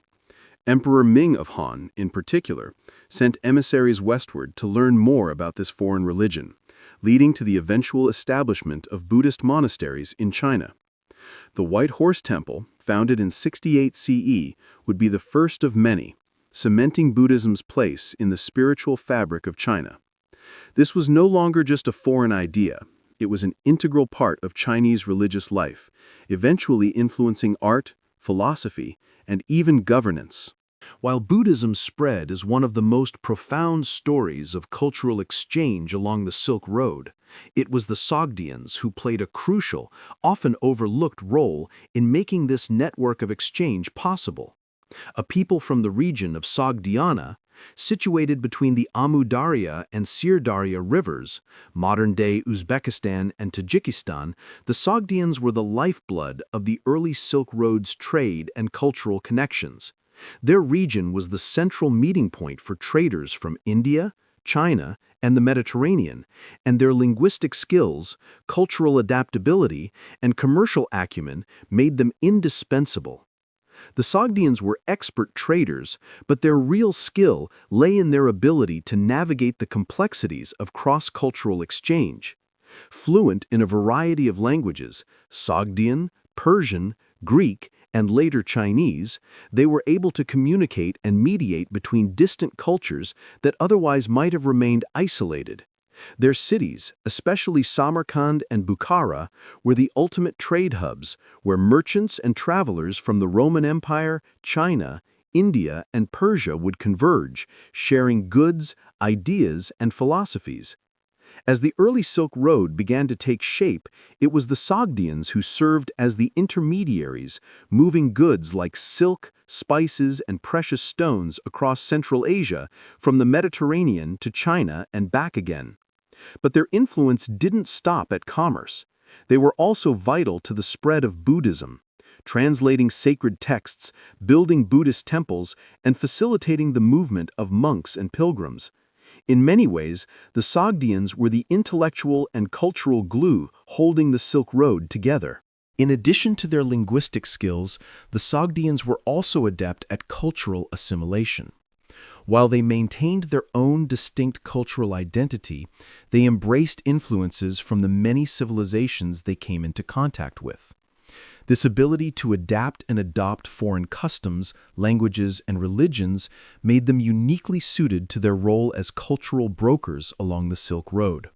Emperor Ming of Han, in particular, sent emissaries westward to learn more about this foreign religion, leading to the eventual establishment of Buddhist monasteries in China. The White Horse Temple, founded in 68 CE, would be the first of many, cementing Buddhism's place in the spiritual fabric of China. This was no longer just a foreign idea. It was an integral part of Chinese religious life, eventually influencing art, philosophy, and even governance. While Buddhism spread as one of the most profound stories of cultural exchange along the Silk Road, it was the Sogdians who played a crucial, often overlooked role in making this network of exchange possible. A people from the region of Sogdiana, situated between the Amu Darya and Sir Darya rivers, modern-day Uzbekistan and Tajikistan, the Sogdians were the lifeblood of the early Silk Road's trade and cultural connections. Their region was the central meeting point for traders from India, China, and the Mediterranean, and their linguistic skills, cultural adaptability, and commercial acumen made them indispensable. The Sogdians were expert traders, but their real skill lay in their ability to navigate the complexities of cross-cultural exchange. Fluent in a variety of languages, Sogdian, Persian, Greek, and later Chinese, they were able to communicate and mediate between distant cultures that otherwise might have remained isolated. Their cities, especially Samarkand and Bukhara, were the ultimate trade hubs where merchants and travelers from the Roman Empire, China, India, and Persia would converge, sharing goods, ideas, and philosophies. As the early Silk Road began to take shape, it was the Sogdians who served as the intermediaries, moving goods like silk, spices, and precious stones across Central Asia, from the Mediterranean to China and back again. But their influence didn't stop at commerce. They were also vital to the spread of Buddhism, translating sacred texts, building Buddhist temples, and facilitating the movement of monks and pilgrims. In many ways, the Sogdians were the intellectual and cultural glue holding the Silk Road together. In addition to their linguistic skills, the Sogdians were also adept at cultural assimilation. While they maintained their own distinct cultural identity, they embraced influences from the many civilizations they came into contact with. This ability to adapt and adopt foreign customs, languages, and religions made them uniquely suited to their role as cultural brokers along the Silk Road.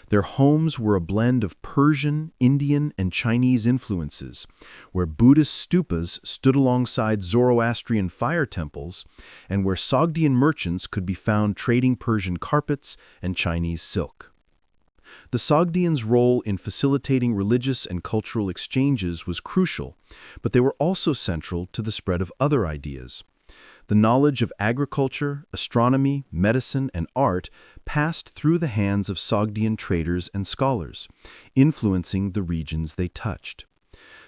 Their homes were a blend of Persian, Indian, and Chinese influences, where Buddhist stupas stood alongside Zoroastrian fire temples, and where Sogdian merchants could be found trading Persian carpets and Chinese silk. The Sogdians' role in facilitating religious and cultural exchanges was crucial, but they were also central to the spread of other ideas. The knowledge of agriculture, astronomy, medicine, and art passed through the hands of Sogdian traders and scholars, influencing the regions they touched.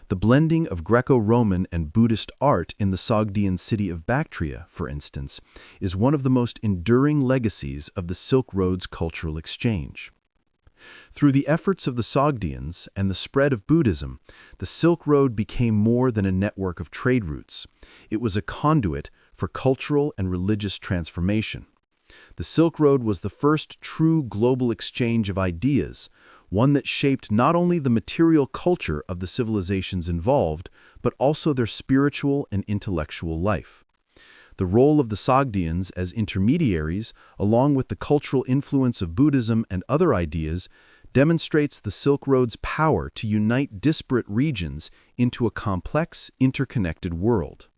The blending of Greco-Roman and Buddhist art in the Sogdian city of Bactria, for instance, is one of the most enduring legacies of the Silk Road's cultural exchange. Through the efforts of the Sogdians and the spread of Buddhism, the Silk Road became more than a network of trade routes. It was a conduit for cultural and religious transformation. The Silk Road was the first true global exchange of ideas, one that shaped not only the material culture of the civilizations involved, but also their spiritual and intellectual life. The role of the Sogdians as intermediaries, along with the cultural influence of Buddhism and other ideas, demonstrates the Silk Road's power to unite disparate regions into a complex, interconnected world.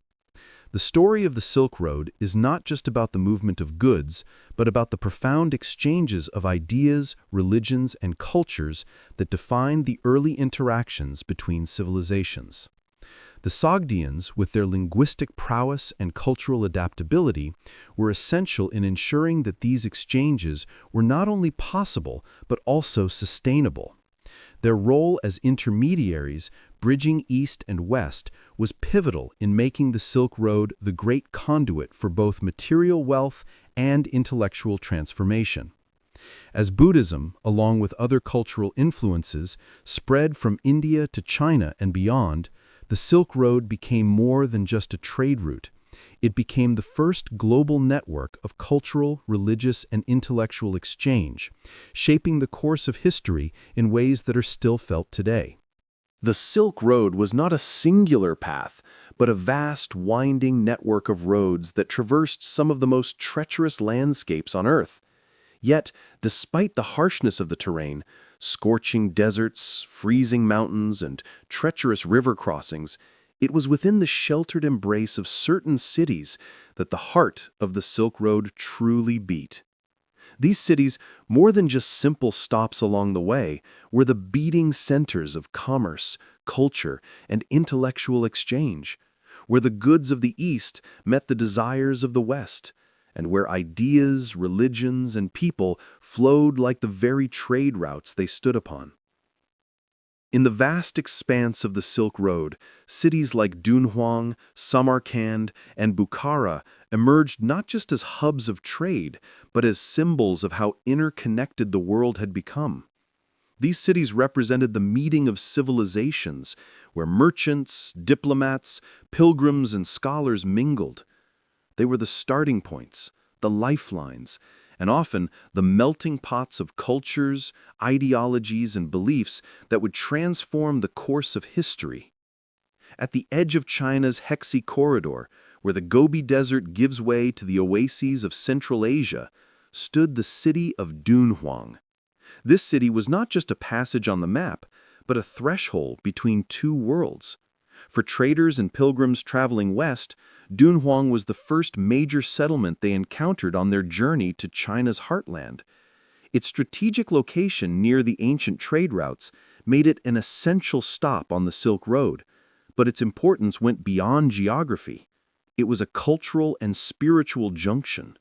The story of the Silk Road is not just about the movement of goods, but about the profound exchanges of ideas, religions, and cultures that defined the early interactions between civilizations. The Sogdians, with their linguistic prowess and cultural adaptability, were essential in ensuring that these exchanges were not only possible, but also sustainable. Their role as intermediaries, bridging East and West, was pivotal in making the Silk Road the great conduit for both material wealth and intellectual transformation. As Buddhism, along with other cultural influences, spread from India to China and beyond, the Silk Road became more than just a trade route. It became the first global network of cultural, religious, and intellectual exchange, shaping the course of history in ways that are still felt today. The Silk Road was not a singular path, but a vast, winding network of roads that traversed some of the most treacherous landscapes on Earth. Yet, despite the harshness of the terrain, scorching deserts, freezing mountains, and treacherous river crossings, it was within the sheltered embrace of certain cities that the heart of the Silk Road truly beat. These cities, more than just simple stops along the way, were the beating centers of commerce, culture, and intellectual exchange, where the goods of the East met the desires of the West, and where ideas, religions, and people flowed like the very trade routes they stood upon. In the vast expanse of the Silk Road, cities like Dunhuang, Samarkand, and Bukhara emerged not just as hubs of trade, but as symbols of how interconnected the world had become. These cities represented the meeting of civilizations, where merchants, diplomats, pilgrims, and scholars mingled. They were the starting points, the lifelines, and often the melting pots of cultures, ideologies, and beliefs that would transform the course of history. At the edge of China's Hexi Corridor, where the Gobi Desert gives way to the oases of Central Asia, stood the city of Dunhuang. This city was not just a passage on the map, but a threshold between two worlds. For traders and pilgrims traveling west, Dunhuang was the first major settlement they encountered on their journey to China's heartland. Its strategic location near the ancient trade routes made it an essential stop on the Silk Road, but its importance went beyond geography. It was a cultural and spiritual junction.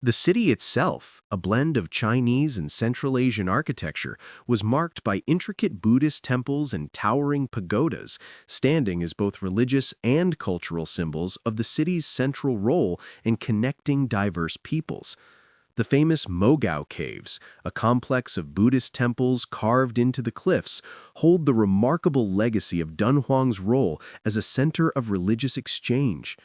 The city itself, a blend of Chinese and Central Asian architecture, was marked by intricate Buddhist temples and towering pagodas, standing as both religious and cultural symbols of the city's central role in connecting diverse peoples. The famous Mogao Caves, a complex of Buddhist temples carved into the cliffs, hold the remarkable legacy of Dunhuang's role as a center of religious exchange.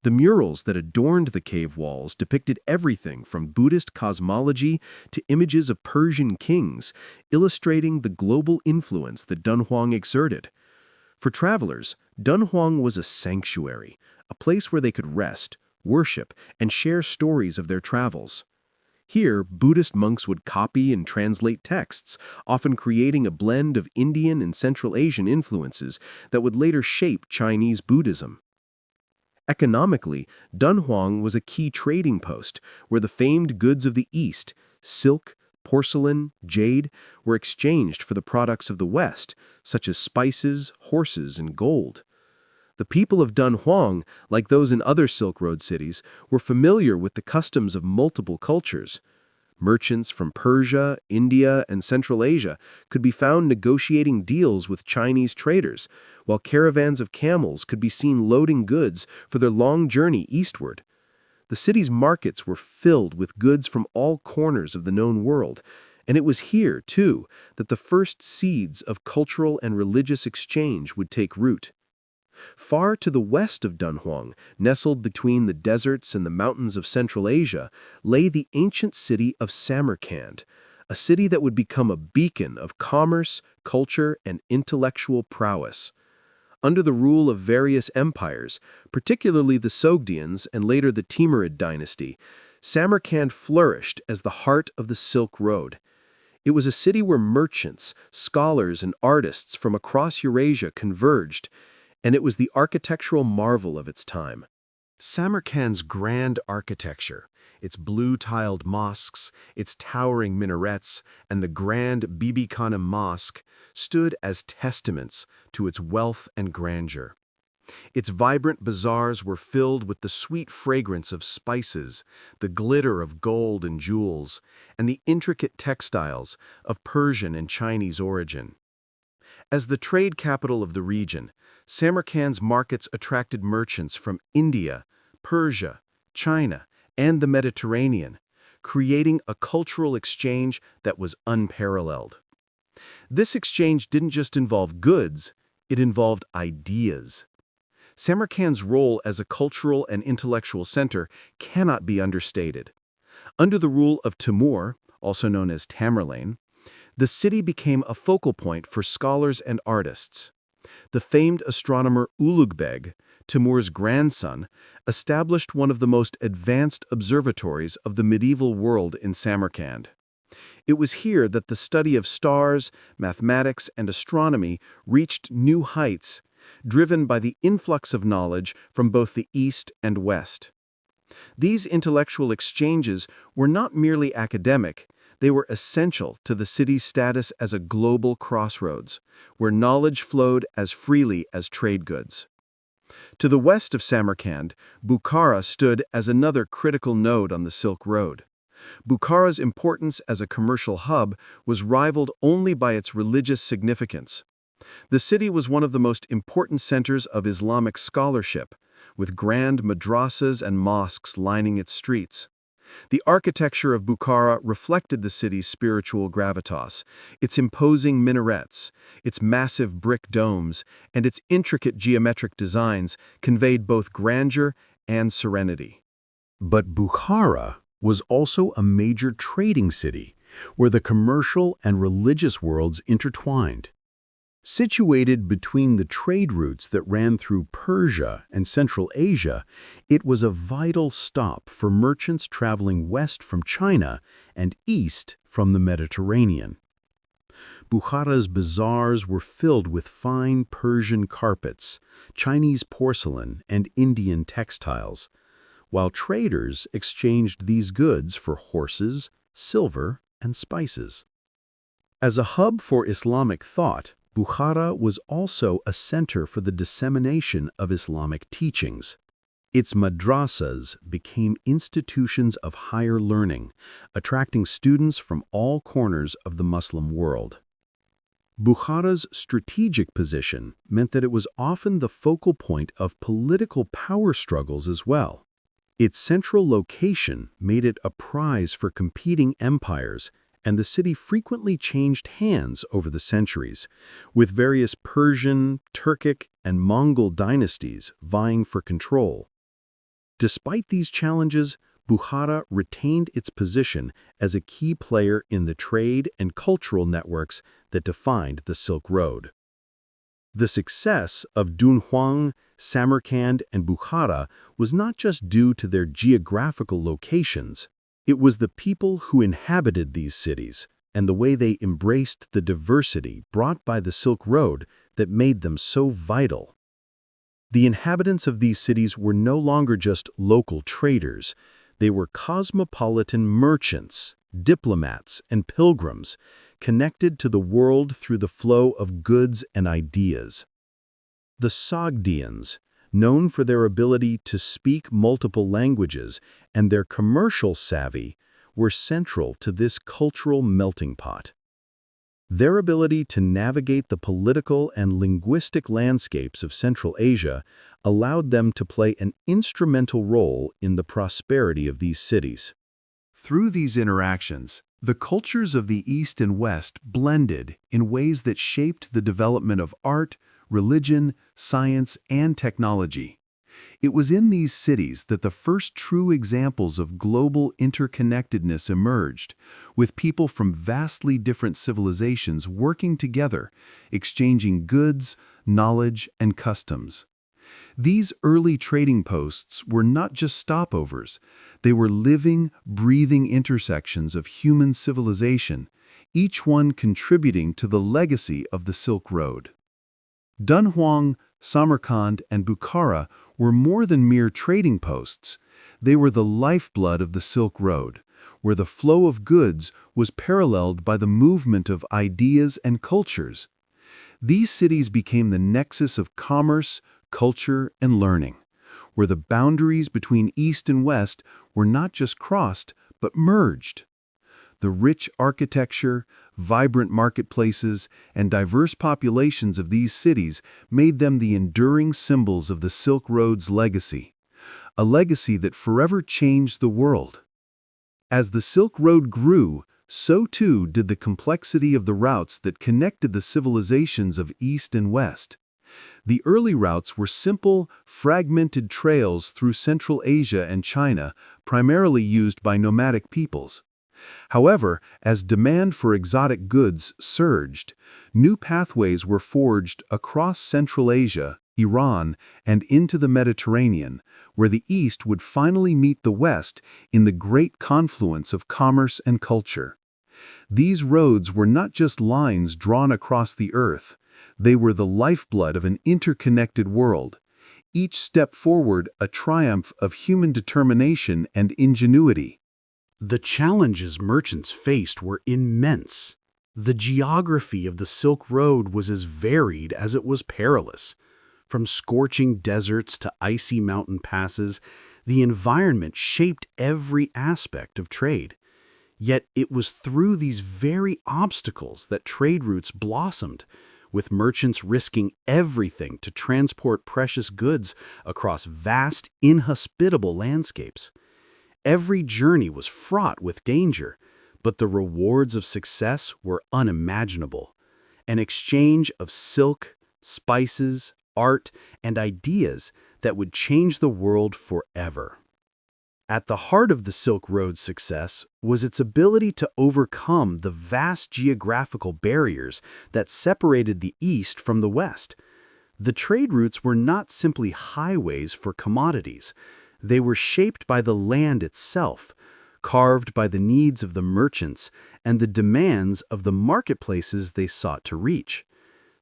The murals that adorned the cave walls depicted everything from Buddhist cosmology to images of Persian kings, illustrating the global influence that Dunhuang exerted. For travelers, Dunhuang was a sanctuary, a place where they could rest, worship, and share stories of their travels. Here, Buddhist monks would copy and translate texts, often creating a blend of Indian and Central Asian influences that would later shape Chinese Buddhism. Economically, Dunhuang was a key trading post where the famed goods of the East, silk, porcelain, jade, were exchanged for the products of the West, such as spices, horses, and gold. The people of Dunhuang, like those in other Silk Road cities, were familiar with the customs of multiple cultures. Merchants from Persia, India, and Central Asia could be found negotiating deals with Chinese traders, while caravans of camels could be seen loading goods for their long journey eastward. The city's markets were filled with goods from all corners of the known world, and it was here, too, that the first seeds of cultural and religious exchange would take root. Far to the west of Dunhuang, nestled between the deserts and the mountains of Central Asia, lay the ancient city of Samarkand, a city that would become a beacon of commerce, culture, and intellectual prowess. Under the rule of various empires, particularly the Sogdians and later the Timurid dynasty, Samarkand flourished as the heart of the Silk Road. It was a city where merchants, scholars, and artists from across Eurasia converged, and it was the architectural marvel of its time. Samarkand's grand architecture, its blue-tiled mosques, its towering minarets, and the grand Bibi Khanum Mosque stood as testaments to its wealth and grandeur. Its vibrant bazaars were filled with the sweet fragrance of spices, the glitter of gold and jewels, and the intricate textiles of Persian and Chinese origin. As the trade capital of the region, Samarkand's markets attracted merchants from India, Persia, China, and the Mediterranean, creating a cultural exchange that was unparalleled. This exchange didn't just involve goods, it involved ideas. Samarkand's role as a cultural and intellectual center cannot be understated. Under the rule of Timur, also known as Tamerlane, the city became a focal point for scholars and artists. The famed astronomer Ulugbeg, Timur's grandson, established one of the most advanced observatories of the medieval world in Samarkand. It was here that the study of stars, mathematics, and astronomy reached new heights, driven by the influx of knowledge from both the East and West. These intellectual exchanges were not merely academic, they were essential to the city's status as a global crossroads, where knowledge flowed as freely as trade goods. To the west of Samarkand, Bukhara stood as another critical node on the Silk Road. Bukhara's importance as a commercial hub was rivaled only by its religious significance. The city was one of the most important centers of Islamic scholarship, with grand madrasas and mosques lining its streets. The architecture of Bukhara reflected the city's spiritual gravitas. Its imposing minarets, its massive brick domes, and its intricate geometric designs conveyed both grandeur and serenity. But Bukhara was also a major trading city, where the commercial and religious worlds intertwined. Situated between the trade routes that ran through Persia and Central Asia, it was a vital stop for merchants traveling west from China and east from the Mediterranean. Bukhara's bazaars were filled with fine Persian carpets, Chinese porcelain, and Indian textiles, while traders exchanged these goods for horses, silver, and spices. As a hub for Islamic thought, Bukhara was also a center for the dissemination of Islamic teachings. Its madrasas became institutions of higher learning, attracting students from all corners of the Muslim world. Bukhara's strategic position meant that it was often the focal point of political power struggles as well. Its central location made it a prize for competing empires, and the city frequently changed hands over the centuries, with various Persian, Turkic, and Mongol dynasties vying for control. Despite these challenges, Bukhara retained its position as a key player in the trade and cultural networks that defined the Silk Road. The success of Dunhuang, Samarkand, and Bukhara was not just due to their geographical locations. It was the people who inhabited these cities and the way they embraced the diversity brought by the Silk Road that made them so vital. The inhabitants of these cities were no longer just local traders. They were cosmopolitan merchants, diplomats, and pilgrims, connected to the world through the flow of goods and ideas. The Sogdians, known for their ability to speak multiple languages and their commercial savvy, were central to this cultural melting pot. Their ability to navigate the political and linguistic landscapes of Central Asia allowed them to play an instrumental role in the prosperity of these cities. Through these interactions, the cultures of the East and West blended in ways that shaped the development of art, religion, science, and technology. It was in these cities that the first true examples of global interconnectedness emerged, with people from vastly different civilizations working together, exchanging goods, knowledge, and customs. These early trading posts were not just stopovers, they were living, breathing intersections of human civilization, each one contributing to the legacy of the Silk Road. Dunhuang, Samarkand, and Bukhara were more than mere trading posts. They were the lifeblood of the Silk Road, where the flow of goods was paralleled by the movement of ideas and cultures. These cities became the nexus of commerce, culture, and learning, where the boundaries between East and West were not just crossed, but merged. The rich architecture, vibrant marketplaces, and diverse populations of these cities made them the enduring symbols of the Silk Road's legacy, a legacy that forever changed the world. As the Silk Road grew, so too did the complexity of the routes that connected the civilizations of East and West. The early routes were simple, fragmented trails through Central Asia and China, primarily used by nomadic peoples. However, as demand for exotic goods surged, new pathways were forged across Central Asia, Iran, and into the Mediterranean, where the East would finally meet the West in the great confluence of commerce and culture. These roads were not just lines drawn across the earth, they were the lifeblood of an interconnected world, each step forward a triumph of human determination and ingenuity. The challenges merchants faced were immense. The geography of the Silk Road was as varied as it was perilous. From scorching deserts to icy mountain passes, the environment shaped every aspect of trade. Yet it was through these very obstacles that trade routes blossomed, with merchants risking everything to transport precious goods across vast, inhospitable landscapes. Every journey was fraught with danger, but the rewards of success were unimaginable. An exchange of silk, spices, art, and ideas that would change the world forever. At the heart of the Silk Road's success was its ability to overcome the vast geographical barriers that separated the East from the West. The trade routes were not simply highways for commodities. They were shaped by the land itself, carved by the needs of the merchants and the demands of the marketplaces they sought to reach.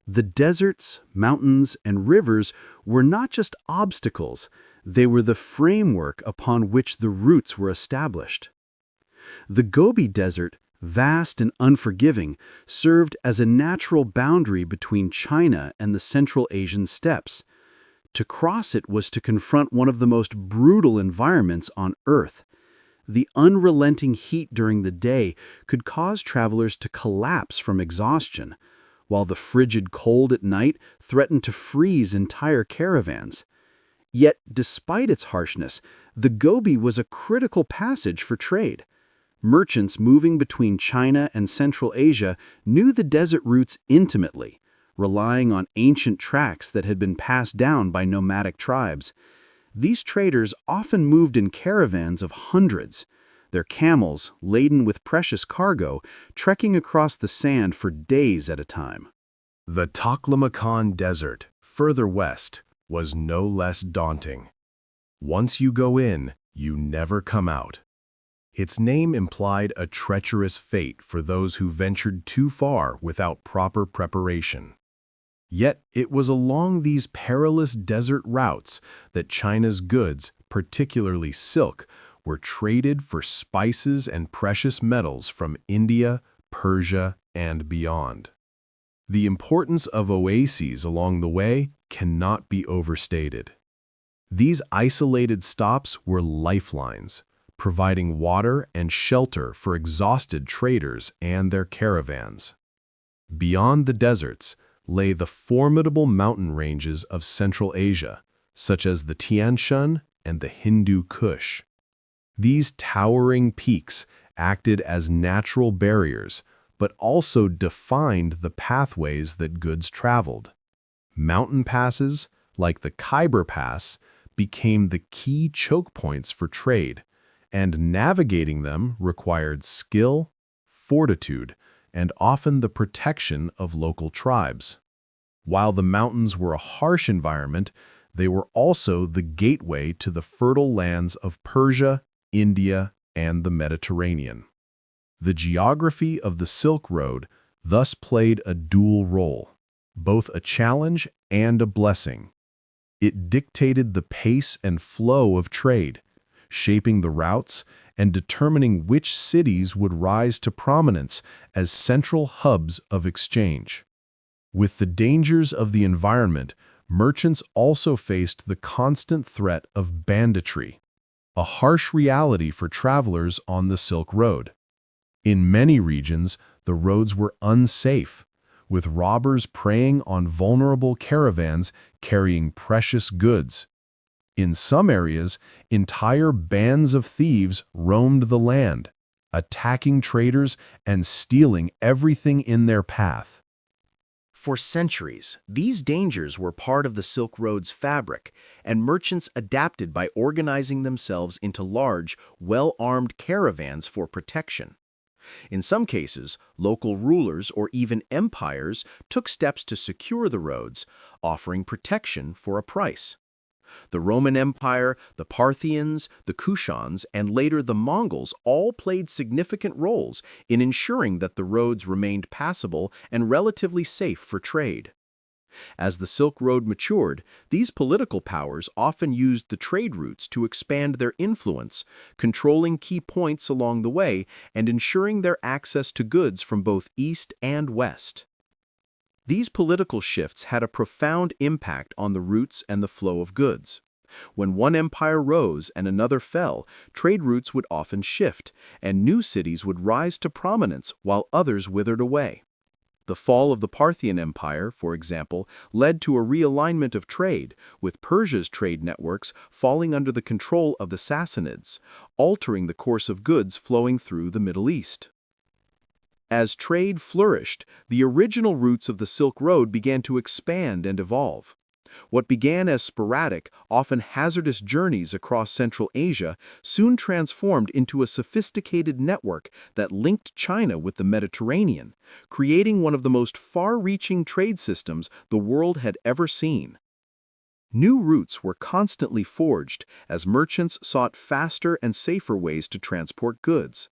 The deserts, mountains, and rivers were not just obstacles, they were the framework upon which the routes were established. The Gobi Desert, vast and unforgiving, served as a natural boundary between China and the Central Asian steppes. To cross it was to confront one of the most brutal environments on Earth. The unrelenting heat during the day could cause travelers to collapse from exhaustion, while the frigid cold at night threatened to freeze entire caravans. Yet, despite its harshness, the Gobi was a critical passage for trade. Merchants moving between China and Central Asia knew the desert routes intimately, relying on ancient tracks that had been passed down by nomadic tribes. These traders often moved in caravans of hundreds, their camels, laden with precious cargo, trekking across the sand for days at a time. The Taklamakan Desert, further west, was no less daunting. Once you go in, you never come out. Its name implied a treacherous fate for those who ventured too far without proper preparation. Yet it was along these perilous desert routes that China's goods, particularly silk, were traded for spices and precious metals from India, Persia, and beyond. The importance of oases along the way cannot be overstated. These isolated stops were lifelines, providing water and shelter for exhausted traders and their caravans. Beyond the deserts lay the formidable mountain ranges of Central Asia, such as the Tian Shan and the Hindu Kush. These towering peaks acted as natural barriers, but also defined the pathways that goods traveled. Mountain passes, like the Khyber Pass, became the key choke points for trade, and navigating them required skill, fortitude, and often the protection of local tribes. While the mountains were a harsh environment, they were also the gateway to the fertile lands of Persia, India, and the Mediterranean. The geography of the Silk Road thus played a dual role, both a challenge and a blessing. It dictated the pace and flow of trade, shaping the routes and determining which cities would rise to prominence as central hubs of exchange. With the dangers of the environment, merchants also faced the constant threat of banditry, a harsh reality for travelers on the Silk Road. In many regions, the roads were unsafe, with robbers preying on vulnerable caravans carrying precious goods. In some areas, entire bands of thieves roamed the land, attacking traders and stealing everything in their path. For centuries, these dangers were part of the Silk Road's fabric, and merchants adapted by organizing themselves into large, well-armed caravans for protection. In some cases, local rulers or even empires took steps to secure the roads, offering protection for a price. The Roman Empire, the Parthians, the Kushans, and later the Mongols all played significant roles in ensuring that the roads remained passable and relatively safe for trade. As the Silk Road matured, these political powers often used the trade routes to expand their influence, controlling key points along the way and ensuring their access to goods from both east and west. These political shifts had a profound impact on the routes and the flow of goods. When one empire rose and another fell, trade routes would often shift, and new cities would rise to prominence while others withered away. The fall of the Parthian Empire, for example, led to a realignment of trade, with Persia's trade networks falling under the control of the Sassanids, altering the course of goods flowing through the Middle East. As trade flourished, the original routes of the Silk Road began to expand and evolve. What began as sporadic, often hazardous journeys across Central Asia soon transformed into a sophisticated network that linked China with the Mediterranean, creating one of the most far-reaching trade systems the world had ever seen. New routes were constantly forged as merchants sought faster and safer ways to transport goods.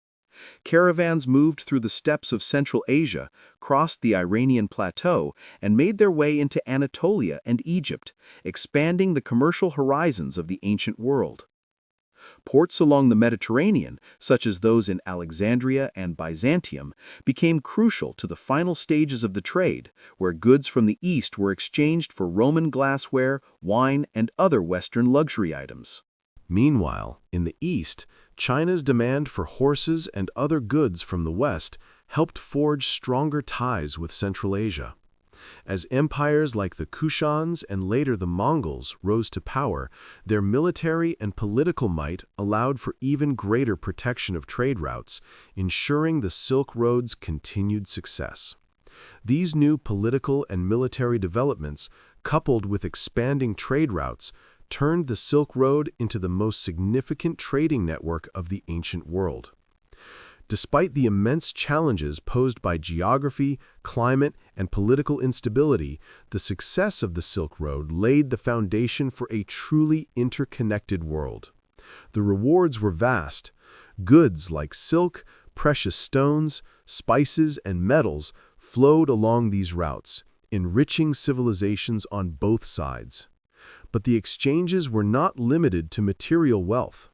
Caravans moved through the steppes of Central Asia, crossed the Iranian plateau, and made their way into Anatolia and Egypt, expanding the commercial horizons of the ancient world. Ports along the Mediterranean, such as those in Alexandria and Byzantium, became crucial to the final stages of the trade, where goods from the East were exchanged for Roman glassware, wine, and other Western luxury items. Meanwhile, in the East, China's demand for horses and other goods from the West helped forge stronger ties with Central Asia. As empires like the Kushans and later the Mongols rose to power, their military and political might allowed for even greater protection of trade routes, ensuring the Silk Road's continued success. These new political and military developments, coupled with expanding trade routes, turned the Silk Road into the most significant trading network of the ancient world. Despite the immense challenges posed by geography, climate, and political instability, the success of the Silk Road laid the foundation for a truly interconnected world. The rewards were vast. Goods like silk, precious stones, spices, and metals flowed along these routes, enriching civilizations on both sides. But the exchanges were not limited to material wealth.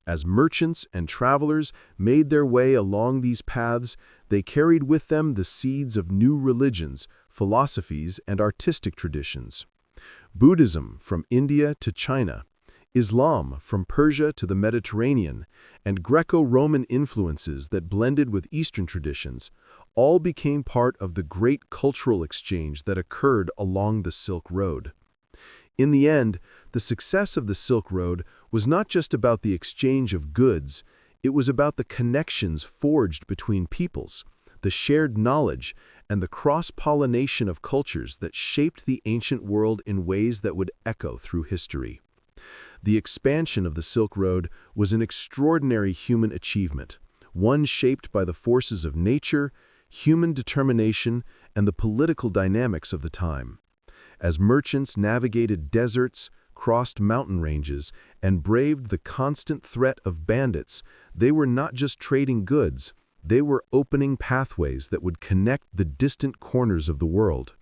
As merchants and travelers made their way along these paths, they carried with them the seeds of new religions, philosophies, and artistic traditions. Buddhism from India to China, Islam from Persia to the Mediterranean, and Greco-Roman influences that blended with Eastern traditions, all became part of the great cultural exchange that occurred along the Silk Road. In the end, the success of the Silk Road was not just about the exchange of goods, it was about the connections forged between peoples, the shared knowledge, and the cross-pollination of cultures that shaped the ancient world in ways that would echo through history. The expansion of the Silk Road was an extraordinary human achievement, one shaped by the forces of nature, human determination, and the political dynamics of the time. As merchants navigated deserts, crossed mountain ranges, and braved the constant threat of bandits, they were not just trading goods, they were opening pathways that would connect the distant corners of the world.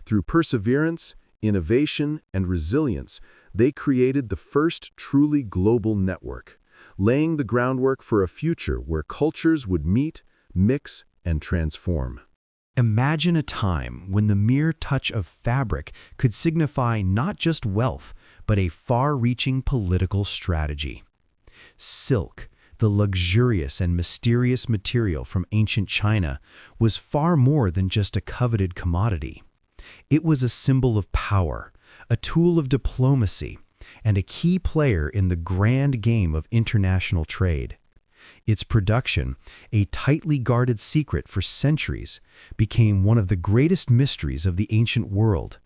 Through perseverance, innovation, and resilience, they created the first truly global network, laying the groundwork for a future where cultures would meet, mix, and transform. Imagine a time when the mere touch of fabric could signify not just wealth, but a far-reaching political strategy. Silk, the luxurious and mysterious material from ancient China, was far more than just a coveted commodity. It was a symbol of power, a tool of diplomacy, and a key player in the grand game of international trade. Its production, a tightly guarded secret for centuries, became one of the greatest mysteries of the ancient world,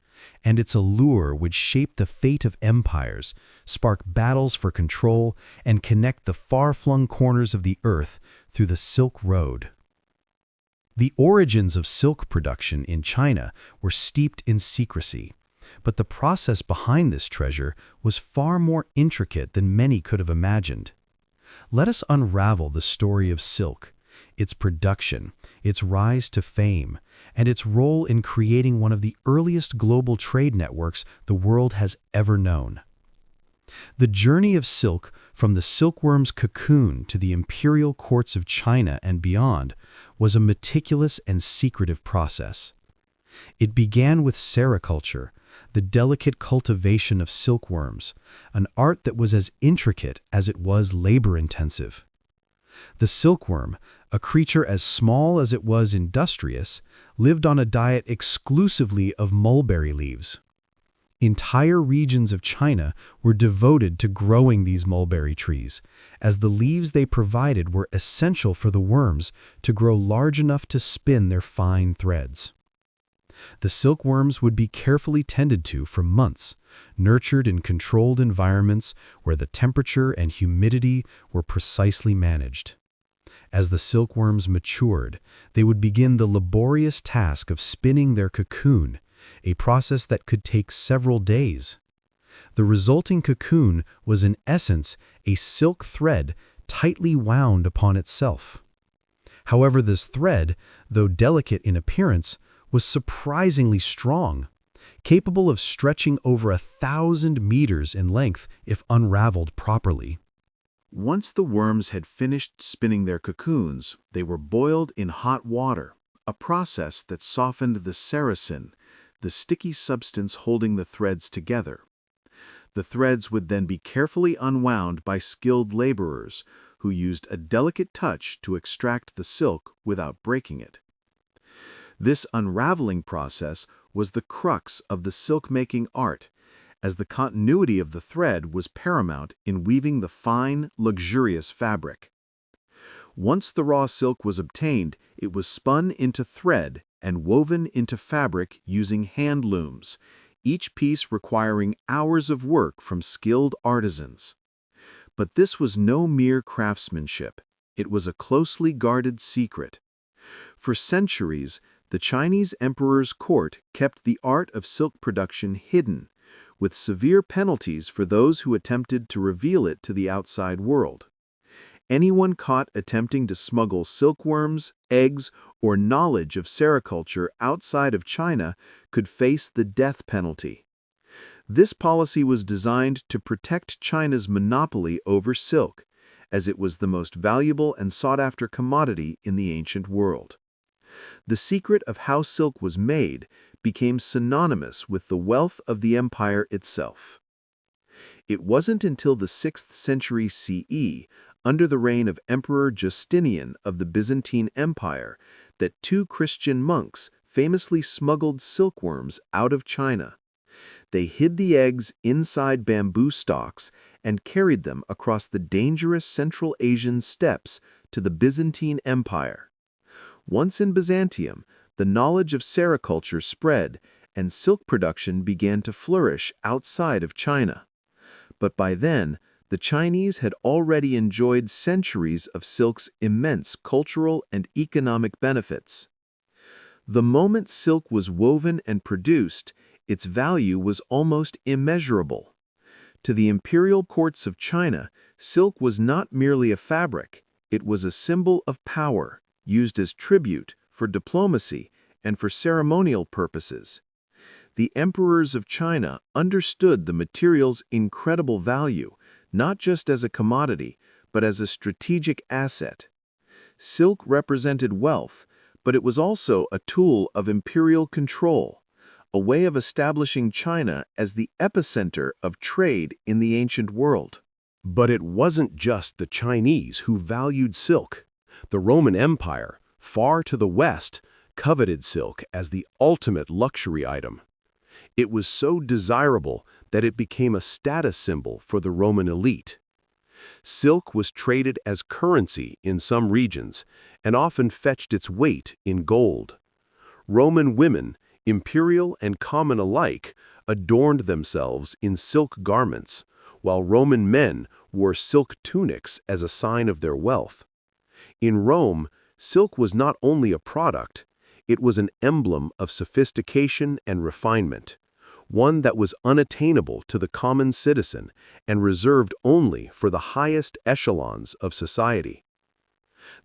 and its allure would shape the fate of empires, spark battles for control, and connect the far-flung corners of the earth through the Silk Road. The origins of silk production in China were steeped in secrecy, but the process behind this treasure was far more intricate than many could have imagined. Let us unravel the story of silk, its production, its rise to fame, and its role in creating one of the earliest global trade networks the world has ever known. The journey of silk from the silkworm's cocoon to the imperial courts of China and beyond was a meticulous and secretive process. It began with sericulture, the delicate cultivation of silkworms, an art that was as intricate as it was labor-intensive. The silkworm, a creature as small as it was industrious, lived on a diet exclusively of mulberry leaves. Entire regions of China were devoted to growing these mulberry trees, as the leaves they provided were essential for the worms to grow large enough to spin their fine threads. The silkworms would be carefully tended to for months, nurtured in controlled environments where the temperature and humidity were precisely managed. As the silkworms matured, they would begin the laborious task of spinning their cocoon, a process that could take several days. The resulting cocoon was in essence a silk thread tightly wound upon itself. However, this thread, though delicate in appearance, was surprisingly strong, capable of stretching over 1,000 meters in length if unraveled properly. Once the worms had finished spinning their cocoons, they were boiled in hot water, a process that softened the sericin, the sticky substance holding the threads together. The threads would then be carefully unwound by skilled laborers, who used a delicate touch to extract the silk without breaking it. This unraveling process was the crux of the silk-making art, as the continuity of the thread was paramount in weaving the fine, luxurious fabric. Once the raw silk was obtained, it was spun into thread and woven into fabric using hand looms, each piece requiring hours of work from skilled artisans. But this was no mere craftsmanship. It was a closely guarded secret. For centuries, the Chinese emperor's court kept the art of silk production hidden, with severe penalties for those who attempted to reveal it to the outside world. Anyone caught attempting to smuggle silkworms, eggs, or knowledge of sericulture outside of China could face the death penalty. This policy was designed to protect China's monopoly over silk, as it was the most valuable and sought-after commodity in the ancient world. The secret of how silk was made became synonymous with the wealth of the empire itself. It wasn't until the 6th century CE, under the reign of Emperor Justinian of the Byzantine Empire, that 2 Christian monks famously smuggled silkworms out of China. They hid the eggs inside bamboo stalks and carried them across the dangerous Central Asian steppes to the Byzantine Empire. Once in Byzantium, the knowledge of sericulture spread, and silk production began to flourish outside of China. But by then, the Chinese had already enjoyed centuries of silk's immense cultural and economic benefits. The moment silk was woven and produced, its value was almost immeasurable. To the imperial courts of China, silk was not merely a fabric, it was a symbol of power, used as tribute, for diplomacy, and for ceremonial purposes. the emperors of China understood the material's incredible value, not just as a commodity, but as a strategic asset. Silk represented wealth, but it was also a tool of imperial control, a way of establishing China as the epicenter of trade in the ancient world. But it wasn't just the Chinese who valued silk. The Roman Empire, far to the west, coveted silk as the ultimate luxury item. It was so desirable that it became a status symbol for the Roman elite. Silk was traded as currency in some regions and often fetched its weight in gold. Roman women, imperial and common alike, adorned themselves in silk garments, while Roman men wore silk tunics as a sign of their wealth. In Rome, silk was not only a product, it was an emblem of sophistication and refinement, one that was unattainable to the common citizen and reserved only for the highest echelons of society.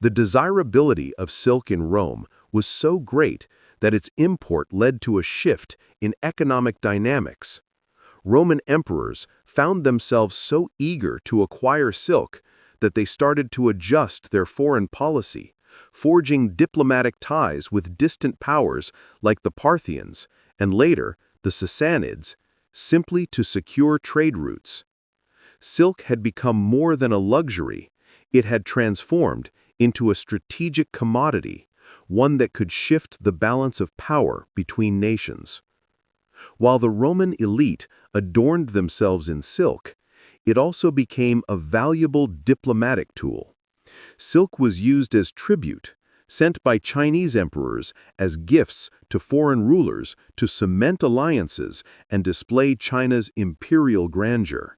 The desirability of silk in Rome was so great that its import led to a shift in economic dynamics. Roman emperors found themselves so eager to acquire silk that they started to adjust their foreign policy, forging diplomatic ties with distant powers like the Parthians and later the Kushans, simply to secure trade routes. Silk had become more than a luxury. It had transformed into a strategic commodity, one that could shift the balance of power between nations. While the Roman elite adorned themselves in silk, it also became a valuable diplomatic tool. Silk was used as tribute, sent by Chinese emperors as gifts to foreign rulers to cement alliances and display China's imperial grandeur.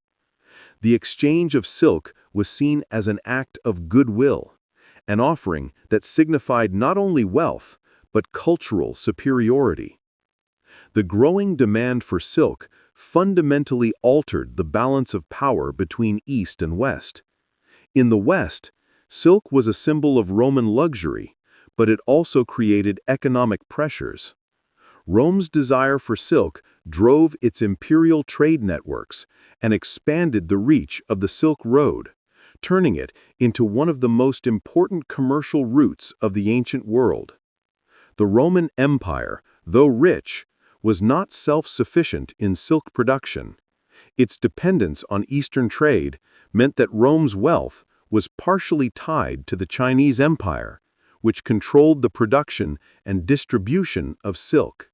The exchange of silk was seen as an act of goodwill, an offering that signified not only wealth, but cultural superiority. The growing demand for silk fundamentally altered the balance of power between East and West. In the West, silk was a symbol of Roman luxury, but it also created economic pressures. Rome's desire for silk drove its imperial trade networks and expanded the reach of the Silk Road, turning it into one of the most important commercial routes of the ancient world. The Roman Empire, though rich, was not self-sufficient in silk production. Its dependence on Eastern trade meant that Rome's wealth was partially tied to the Chinese Empire, which controlled the production and distribution of silk.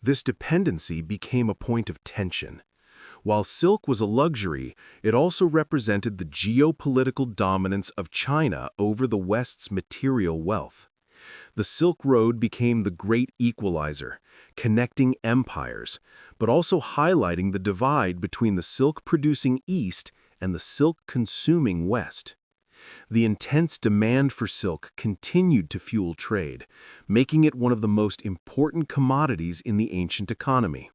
This dependency became a point of tension. While silk was a luxury, it also represented the geopolitical dominance of China over the West's material wealth. The Silk Road became the great equalizer, connecting empires, but also highlighting the divide between the silk-producing East and the silk-consuming West. The intense demand for silk continued to fuel trade, making it one of the most important commodities in the ancient economy.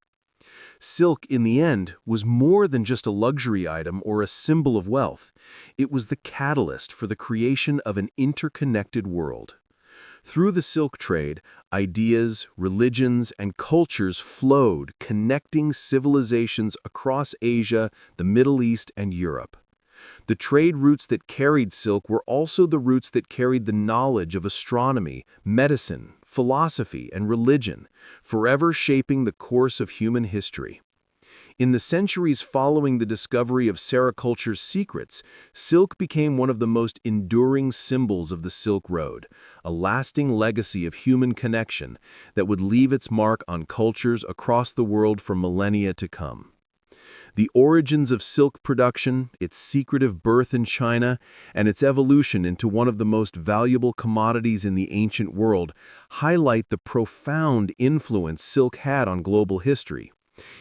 Silk, in the end, was more than just a luxury item or a symbol of wealth. It was the catalyst for the creation of an interconnected world. Through the silk trade, ideas, religions, and cultures flowed, connecting civilizations across Asia, the Middle East, and Europe. The trade routes that carried silk were also the routes that carried the knowledge of astronomy, medicine, philosophy, and religion, forever shaping the course of human history. In the centuries following the discovery of sericulture's secrets, silk became one of the most enduring symbols of the Silk Road, a lasting legacy of human connection that would leave its mark on cultures across the world for millennia to come. The origins of silk production, its secretive birth in China, and its evolution into one of the most valuable commodities in the ancient world highlight the profound influence silk had on global history.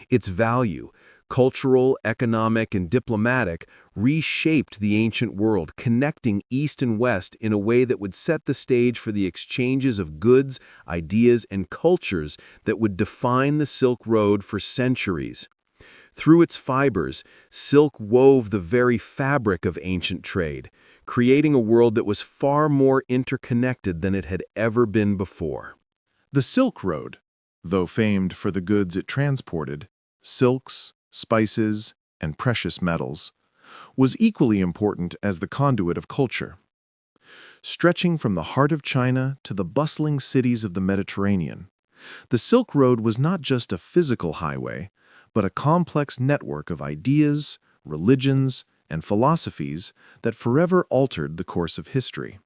Its value, cultural, economic, and diplomatic, reshaped the ancient world, connecting East and West in a way that would set the stage for the exchanges of goods, ideas, and cultures that would define the Silk Road for centuries. Through its fibers, silk wove the very fabric of ancient trade, creating a world that was far more interconnected than it had ever been before. The Silk Road, though famed for the goods it transported, silks, spices, and precious metals, was equally important as the conduit of culture. Stretching from the heart of China to the bustling cities of the Mediterranean, the Silk Road was not just a physical highway, but a complex network of ideas, religions, and philosophies that forever altered the course of history.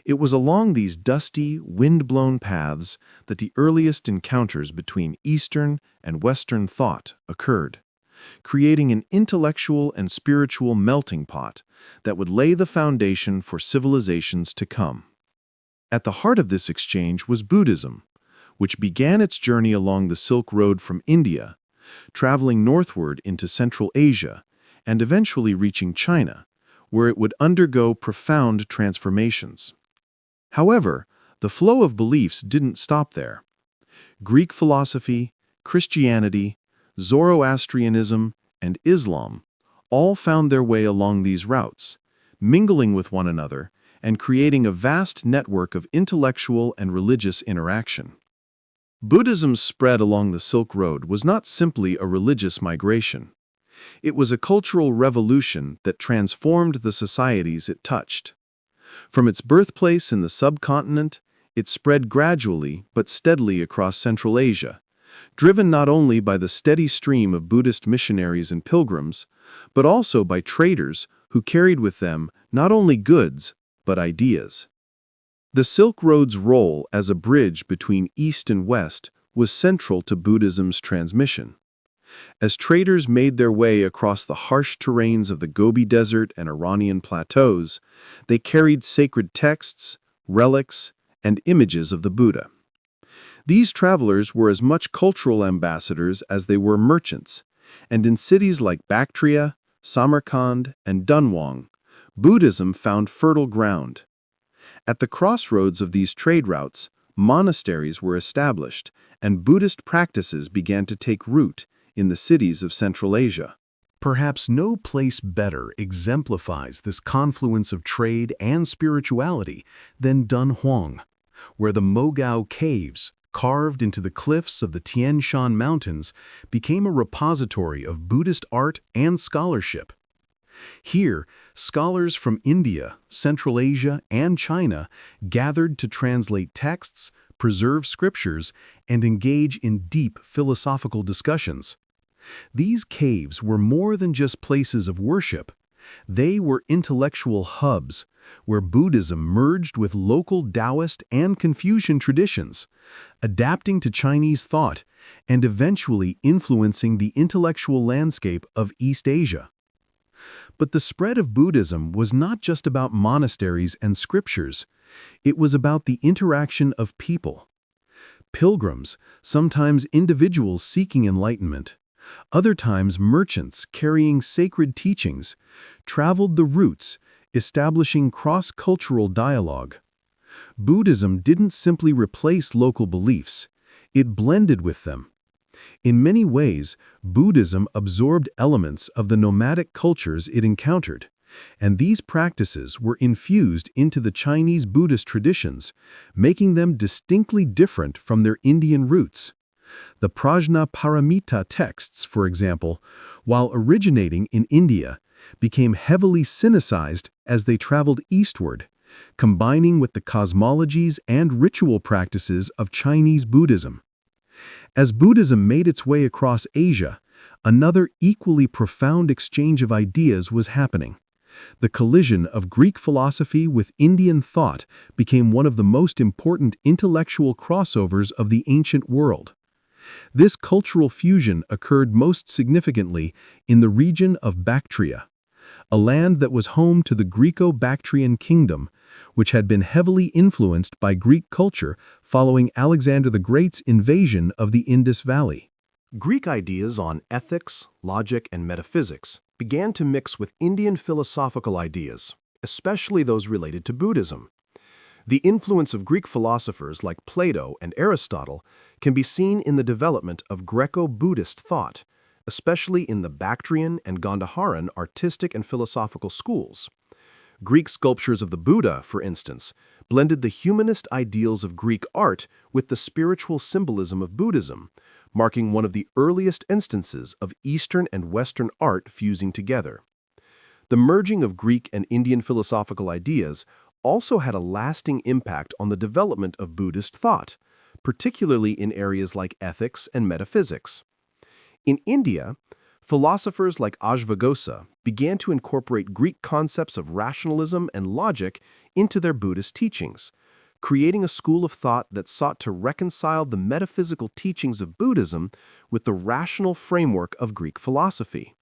It was along these dusty, wind-blown paths that the earliest encounters between Eastern and Western thought occurred, creating an intellectual and spiritual melting pot that would lay the foundation for civilizations to come. At the heart of this exchange was Buddhism, which began its journey along the Silk Road from India, traveling northward into Central Asia, and eventually reaching China, where it would undergo profound transformations. However, the flow of beliefs didn't stop there. Greek philosophy, Christianity, Zoroastrianism, and Islam all found their way along these routes, mingling with one another and creating a vast network of intellectual and religious interaction. Buddhism's spread along the Silk Road was not simply a religious migration. It was a cultural revolution that transformed the societies it touched. From its birthplace in the subcontinent, it spread gradually but steadily across Central Asia, driven not only by the steady stream of Buddhist missionaries and pilgrims, but also by traders who carried with them not only goods, but ideas. The Silk Road's role as a bridge between East and West was central to Buddhism's transmission. As traders made their way across the harsh terrains of the Gobi Desert and Iranian plateaus, they carried sacred texts, relics, and images of the Buddha. These travelers were as much cultural ambassadors as they were merchants, and in cities like Bactria, Samarkand, and Dunhuang, Buddhism found fertile ground. At the crossroads of these trade routes, monasteries were established, and Buddhist practices began to take root in the cities of Central Asia. Perhaps no place better exemplifies this confluence of trade and spirituality than Dunhuang, where the Mogao caves, carved into the cliffs of the Tian Shan Mountains, became a repository of Buddhist art and scholarship. Here, scholars from India, Central Asia, and China gathered to translate texts, preserve scriptures, and engage in deep philosophical discussions. These caves were more than just places of worship. They were intellectual hubs, where Buddhism merged with local Taoist and Confucian traditions, adapting to Chinese thought and eventually influencing the intellectual landscape of East Asia. But the spread of Buddhism was not just about monasteries and scriptures. It was about the interaction of people. Pilgrims, sometimes individuals seeking enlightenment, other times merchants carrying sacred teachings, traveled the routes, establishing cross-cultural dialogue. Buddhism didn't simply replace local beliefs, it blended with them. In many ways, Buddhism absorbed elements of the nomadic cultures it encountered, and these practices were infused into the Chinese Buddhist traditions, making them distinctly different from their Indian roots. The Prajnaparamita texts, for example, while originating in India, became heavily Sinicized as they traveled eastward, combining with the cosmologies and ritual practices of Chinese Buddhism. As Buddhism made its way across Asia, another equally profound exchange of ideas was happening. The collision of Greek philosophy with Indian thought became one of the most important intellectual crossovers of the ancient world. This cultural fusion occurred most significantly in the region of Bactria, a land that was home to the Greco-Bactrian kingdom, which had been heavily influenced by Greek culture following Alexander the Great's invasion of the Indus Valley. Greek ideas on ethics, logic, and metaphysics began to mix with Indian philosophical ideas, especially those related to Buddhism. The influence of Greek philosophers like Plato and Aristotle can be seen in the development of Greco-Buddhist thought, especially in the Bactrian and Gandharan artistic and philosophical schools. Greek sculptures of the Buddha, for instance, blended the humanist ideals of Greek art with the spiritual symbolism of Buddhism, marking one of the earliest instances of Eastern and Western art fusing together. The merging of Greek and Indian philosophical ideas also had a lasting impact on the development of Buddhist thought, particularly in areas like ethics and metaphysics. In India, philosophers like Ashvaghosha began to incorporate Greek concepts of rationalism and logic into their Buddhist teachings, creating a school of thought that sought to reconcile the metaphysical teachings of Buddhism with the rational framework of Greek philosophy.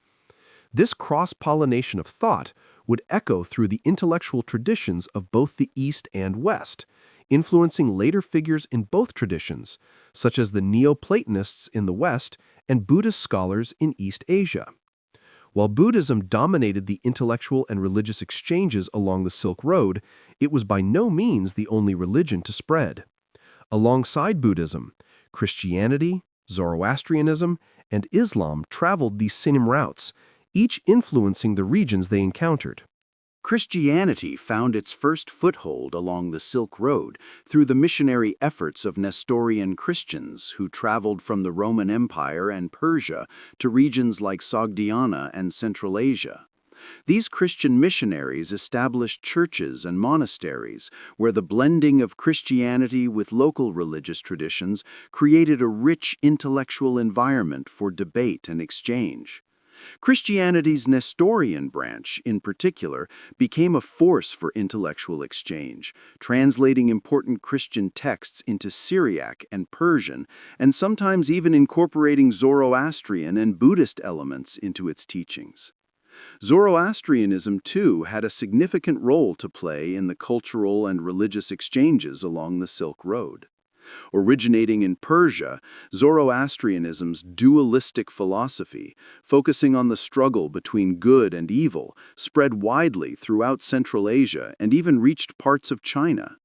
This cross-pollination of thought would echo through the intellectual traditions of both the East and West, influencing later figures in both traditions, such as the Neoplatonists in the West and Buddhist scholars in East Asia. While Buddhism dominated the intellectual and religious exchanges along the Silk Road, it was by no means the only religion to spread. Alongside Buddhism, Christianity, Zoroastrianism, and Islam traveled these same routes, each influencing the regions they encountered. Christianity found its first foothold along the Silk Road through the missionary efforts of Nestorian Christians who traveled from the Roman Empire and Persia to regions like Sogdiana and Central Asia. These Christian missionaries established churches and monasteries where the blending of Christianity with local religious traditions created a rich intellectual environment for debate and exchange. Christianity's Nestorian branch, in particular, became a force for intellectual exchange, translating important Christian texts into Syriac and Persian, and sometimes even incorporating Zoroastrian and Buddhist elements into its teachings. Zoroastrianism, too, had a significant role to play in the cultural and religious exchanges along the Silk Road. Originating in Persia, Zoroastrianism's dualistic philosophy, focusing on the struggle between good and evil, spread widely throughout Central Asia and even reached parts of China.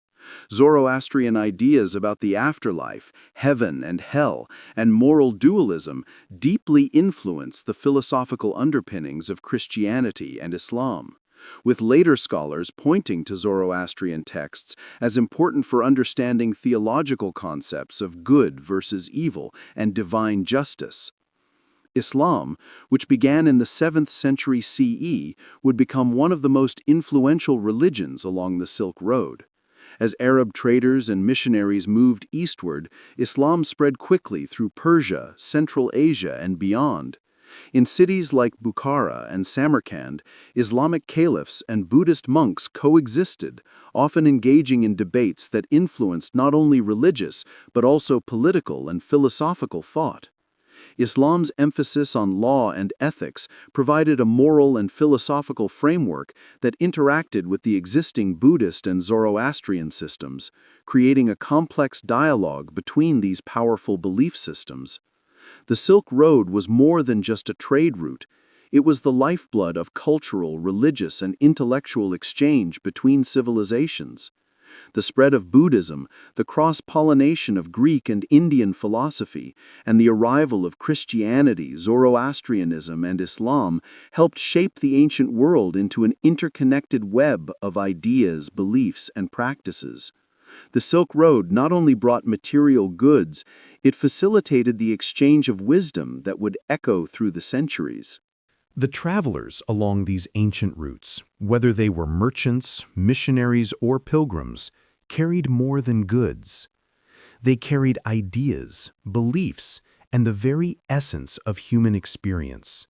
Zoroastrian ideas about the afterlife, heaven and hell, and moral dualism deeply influenced the philosophical underpinnings of Christianity and Islam, with later scholars pointing to Zoroastrian texts as important for understanding theological concepts of good versus evil and divine justice. Islam, which began in the 7th century CE, would become one of the most influential religions along the Silk Road. As Arab traders and missionaries moved eastward, Islam spread quickly through Persia, Central Asia, and beyond. In cities like Bukhara and Samarkand, Islamic caliphs and Buddhist monks coexisted, often engaging in debates that influenced not only religious but also political and philosophical thought. Islam's emphasis on law and ethics provided a moral and philosophical framework that interacted with the existing Buddhist and Zoroastrian systems, creating a complex dialogue between these powerful belief systems. The Silk Road was more than just a trade route. It was the lifeblood of cultural, religious, and intellectual exchange between civilizations. The spread of Buddhism, the cross-pollination of Greek and Indian philosophy, and the arrival of Christianity, Zoroastrianism, and Islam helped shape the ancient world into an interconnected web of ideas, beliefs, and practices. The Silk Road not only brought material goods, it facilitated the exchange of wisdom that would echo through the centuries. The travelers along these ancient routes, whether they were merchants, missionaries, or pilgrims, carried more than goods. They carried ideas, beliefs, and the very essence of human experience.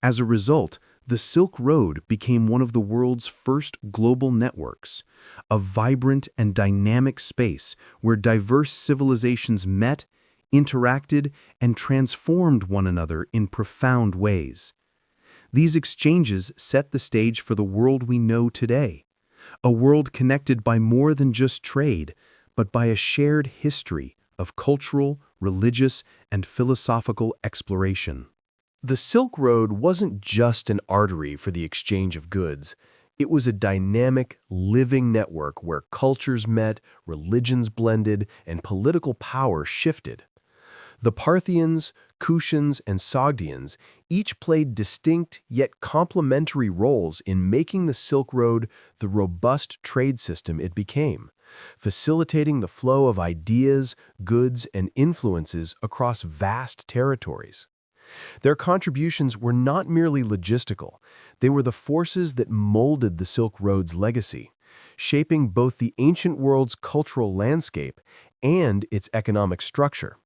As a result, the Silk Road became one of the world's first global networks, a vibrant and dynamic space where diverse civilizations met, interacted, and transformed one another in profound ways. These exchanges set the stage for the world we know today, a world connected by more than just trade, but by a shared history of cultural, religious, and philosophical exploration. The Silk Road wasn't just an artery for the exchange of goods. It was a dynamic, living network where cultures met, religions blended, and political power shifted. The Parthians, Kushans, and Sogdians each played distinct yet complementary roles in making the Silk Road the robust trade system it became, facilitating the flow of ideas, goods, and influences across vast territories. Their contributions were not merely logistical, they were the forces that molded the Silk Road's legacy, shaping both the ancient world's cultural landscape and its economic structure.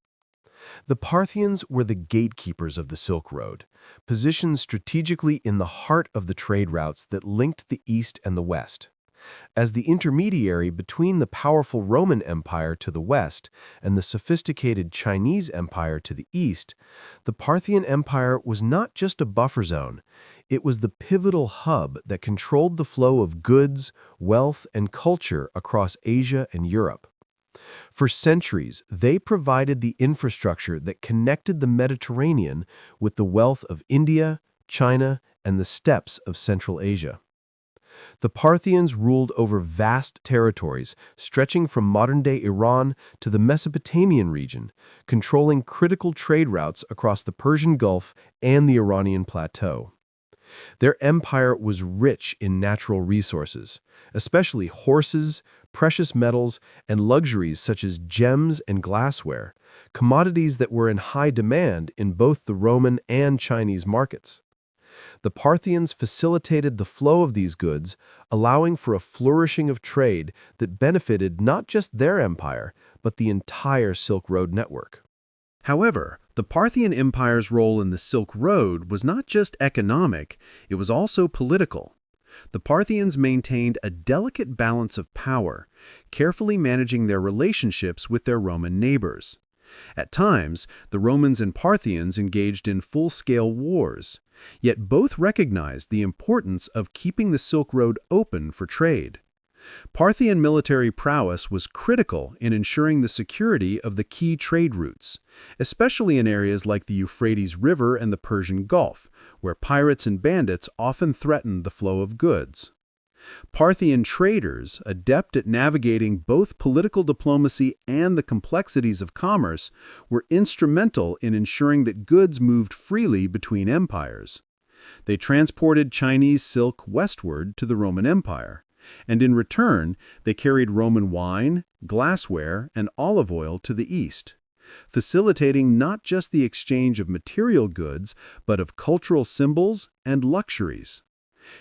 The Parthians were the gatekeepers of the Silk Road, positioned strategically in the heart of the trade routes that linked the East and the West. As the intermediary between the powerful Roman Empire to the west and the sophisticated Chinese Empire to the east, the Parthian Empire was not just a buffer zone, it was the pivotal hub that controlled the flow of goods, wealth, and culture across Asia and Europe. For centuries, they provided the infrastructure that connected the Mediterranean with the wealth of India, China, and the steppes of Central Asia. The Parthians ruled over vast territories stretching from modern-day Iran to the Mesopotamian region, controlling critical trade routes across the Persian Gulf and the Iranian plateau. Their empire was rich in natural resources, especially horses, precious metals, and luxuries such as gems and glassware, commodities that were in high demand in both the Roman and Chinese markets. The Parthians facilitated the flow of these goods, allowing for a flourishing of trade that benefited not just their empire, but the entire Silk Road network. However, the Parthian Empire's role in the Silk Road was not just economic, it was also political. The Parthians maintained a delicate balance of power, carefully managing their relationships with their Roman neighbors. At times, the Romans and Parthians engaged in full-scale wars, yet both recognized the importance of keeping the Silk Road open for trade. Parthian military prowess was critical in ensuring the security of the key trade routes, especially in areas like the Euphrates River and the Persian Gulf, where pirates and bandits often threatened the flow of goods. Parthian traders, adept at navigating both political diplomacy and the complexities of commerce, were instrumental in ensuring that goods moved freely between empires. They transported Chinese silk westward to the Roman Empire, and in return, they carried Roman wine, glassware, and olive oil to the east, facilitating not just the exchange of material goods, but of cultural symbols and luxuries.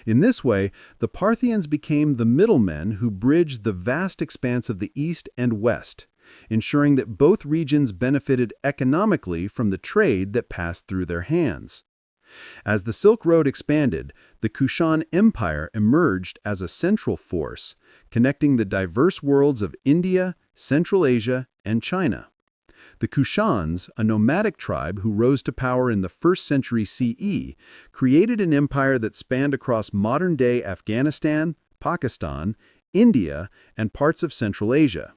In this way, the Parthians became the middlemen who bridged the vast expanse of the East and West, ensuring that both regions benefited economically from the trade that passed through their hands. As the Silk Road expanded, the Kushan Empire emerged as a central force, connecting the diverse worlds of India, Central Asia, and China. The Kushans, a nomadic tribe who rose to power in the 1st century CE, created an empire that spanned across modern-day Afghanistan, Pakistan, India, and parts of Central Asia,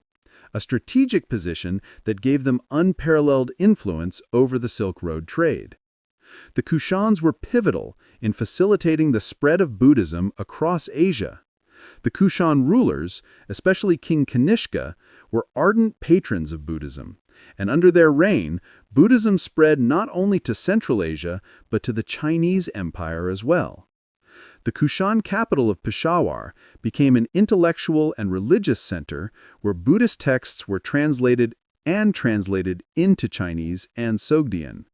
a strategic position that gave them unparalleled influence over the Silk Road trade. The Kushans were pivotal in facilitating the spread of Buddhism across Asia. The Kushan rulers, especially King Kanishka, were ardent patrons of Buddhism, and under their reign, Buddhism spread not only to Central Asia, but to the Chinese Empire as well. The Kushan capital of Peshawar became an intellectual and religious center where Buddhist texts were translated into Chinese and Sogdian.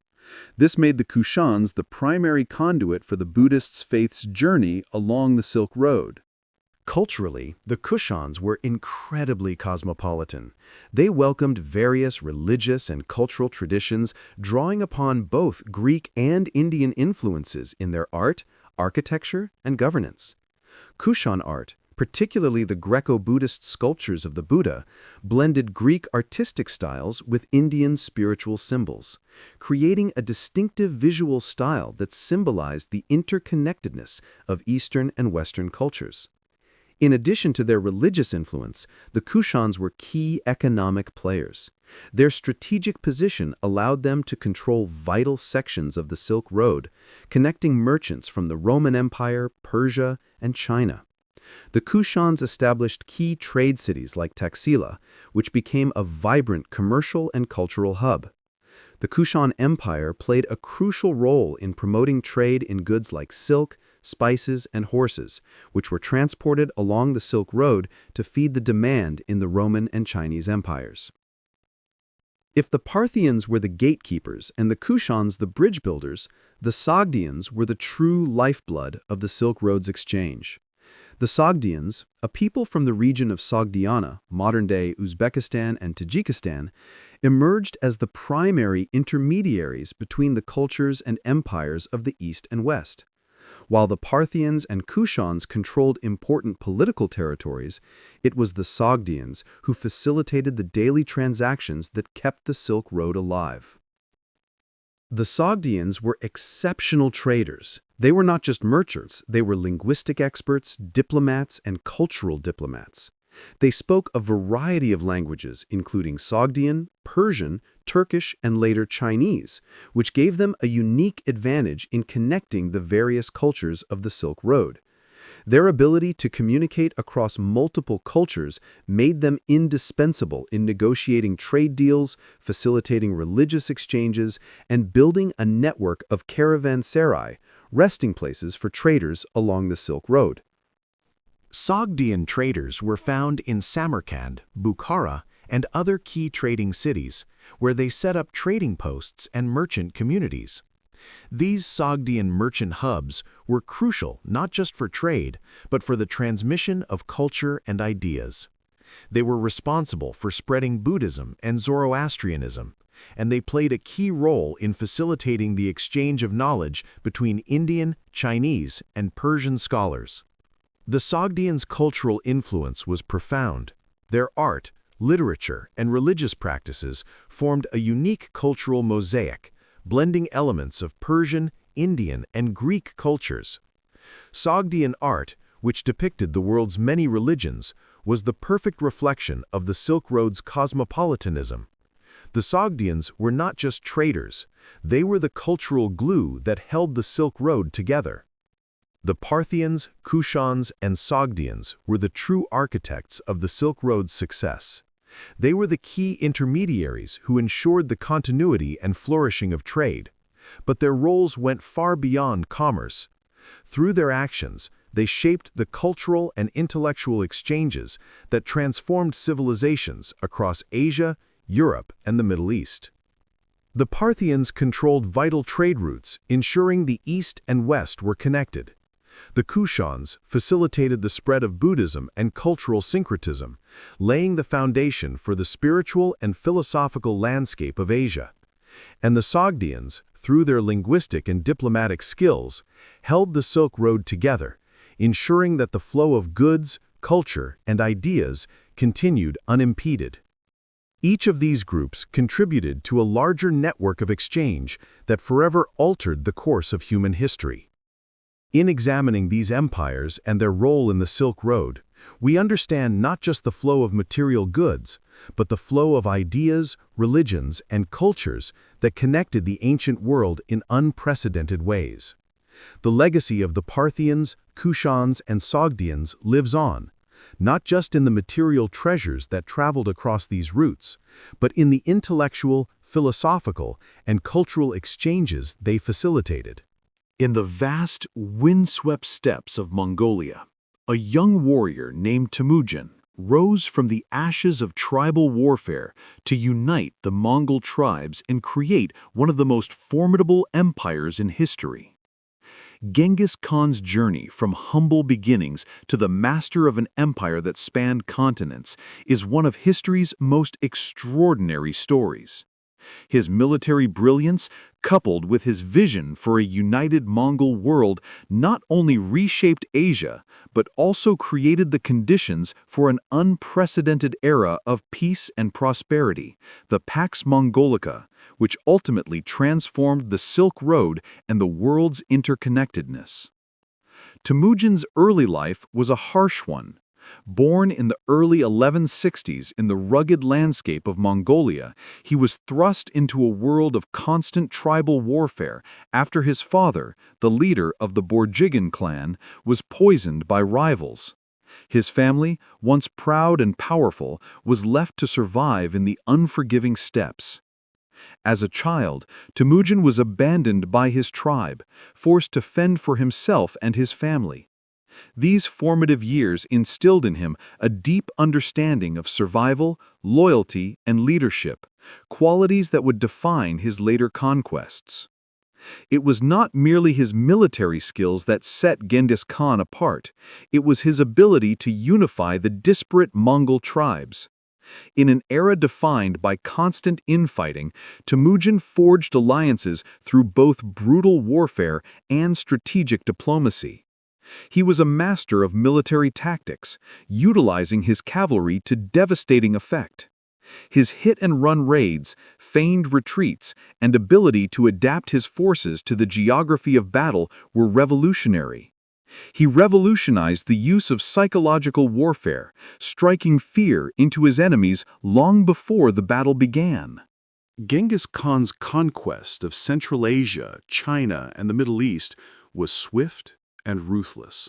This made the Kushans the primary conduit for the Buddhists' faith's journey along the Silk Road. Culturally, the Kushans were incredibly cosmopolitan. They welcomed various religious and cultural traditions, drawing upon both Greek and Indian influences in their art, architecture, and governance. Kushan art, particularly the Greco-Buddhist sculptures of the Buddha, blended Greek artistic styles with Indian spiritual symbols, creating a distinctive visual style that symbolized the interconnectedness of Eastern and Western cultures. In addition to their religious influence, the Kushans were key economic players. Their strategic position allowed them to control vital sections of the Silk Road, connecting merchants from the Roman Empire, Persia, and China. The Kushans established key trade cities like Taxila, which became a vibrant commercial and cultural hub. The Kushan Empire played a crucial role in promoting trade in goods like silk, spices, and horses, which were transported along the Silk Road to feed the demand in the Roman and Chinese empires. If the Parthians were the gatekeepers and the Kushans the bridge builders, the Sogdians were the true lifeblood of the Silk Road's exchange. The Sogdians, a people from the region of Sogdiana, modern-day Uzbekistan and Tajikistan, emerged as the primary intermediaries between the cultures and empires of the East and West. While the Parthians and Kushans controlled important political territories, it was the Sogdians who facilitated the daily transactions that kept the Silk Road alive. The Sogdians were exceptional traders. They were not just merchants, they were linguistic experts, diplomats, and cultural diplomats. They spoke a variety of languages, including Sogdian, Persian, Turkish, and later Chinese, which gave them a unique advantage in connecting the various cultures of the Silk Road. Their ability to communicate across multiple cultures made them indispensable in negotiating trade deals, facilitating religious exchanges, and building a network of caravanserai, resting places for traders along the Silk Road. Sogdian traders were found in Samarkand, Bukhara, and other key trading cities, where they set up trading posts and merchant communities. These Sogdian merchant hubs were crucial not just for trade, but for the transmission of culture and ideas. They were responsible for spreading Buddhism and Zoroastrianism, and they played a key role in facilitating the exchange of knowledge between Indian, Chinese, and Persian scholars. The Sogdians' cultural influence was profound. Their art, literature, and religious practices formed a unique cultural mosaic, blending elements of Persian, Indian, and Greek cultures. Sogdian art, which depicted the world's many religions, was the perfect reflection of the Silk Road's cosmopolitanism. The Sogdians were not just traders, they were the cultural glue that held the Silk Road together. The Parthians, Kushans, and Sogdians were the true architects of the Silk Road's success. They were the key intermediaries who ensured the continuity and flourishing of trade. But their roles went far beyond commerce. Through their actions, they shaped the cultural and intellectual exchanges that transformed civilizations across Asia, Europe, and the Middle East. The Parthians controlled vital trade routes, ensuring the East and West were connected. The Kushans facilitated the spread of Buddhism and cultural syncretism, laying the foundation for the spiritual and philosophical landscape of Asia. And the Sogdians, through their linguistic and diplomatic skills, held the Silk Road together, ensuring that the flow of goods, culture, and ideas continued unimpeded. Each of these groups contributed to a larger network of exchange that forever altered the course of human history. In examining these empires and their role in the Silk Road, we understand not just the flow of material goods, but the flow of ideas, religions, and cultures that connected the ancient world in unprecedented ways. The legacy of the Parthians, Kushans, and Sogdians lives on, not just in the material treasures that traveled across these routes, but in the intellectual, philosophical, and cultural exchanges they facilitated. In the vast, windswept steppes of Mongolia, a young warrior named Temujin rose from the ashes of tribal warfare to unite the Mongol tribes and create one of the most formidable empires in history. Genghis Khan's journey from humble beginnings to the master of an empire that spanned continents is one of history's most extraordinary stories. His military brilliance, coupled with his vision for a united Mongol world, not only reshaped Asia, but also created the conditions for an unprecedented era of peace and prosperity, the Pax Mongolica, which ultimately transformed the Silk Road and the world's interconnectedness. Temujin's early life was a harsh one. Born in the early 1160s in the rugged landscape of Mongolia, he was thrust into a world of constant tribal warfare after his father, the leader of the Borjigin clan, was poisoned by rivals. His family, once proud and powerful, was left to survive in the unforgiving steppes. As a child, Temujin was abandoned by his tribe, forced to fend for himself and his family. These formative years instilled in him a deep understanding of survival, loyalty, and leadership, qualities that would define his later conquests. It was not merely his military skills that set Genghis Khan apart, it was his ability to unify the disparate Mongol tribes. In an era defined by constant infighting, Temujin forged alliances through both brutal warfare and strategic diplomacy. He was a master of military tactics, utilizing his cavalry to devastating effect. His hit-and-run raids, feigned retreats, and ability to adapt his forces to the geography of battle were revolutionary. He revolutionized the use of psychological warfare, striking fear into his enemies long before the battle began. Genghis Khan's conquest of Central Asia, China, and the Middle East was swift and ruthless.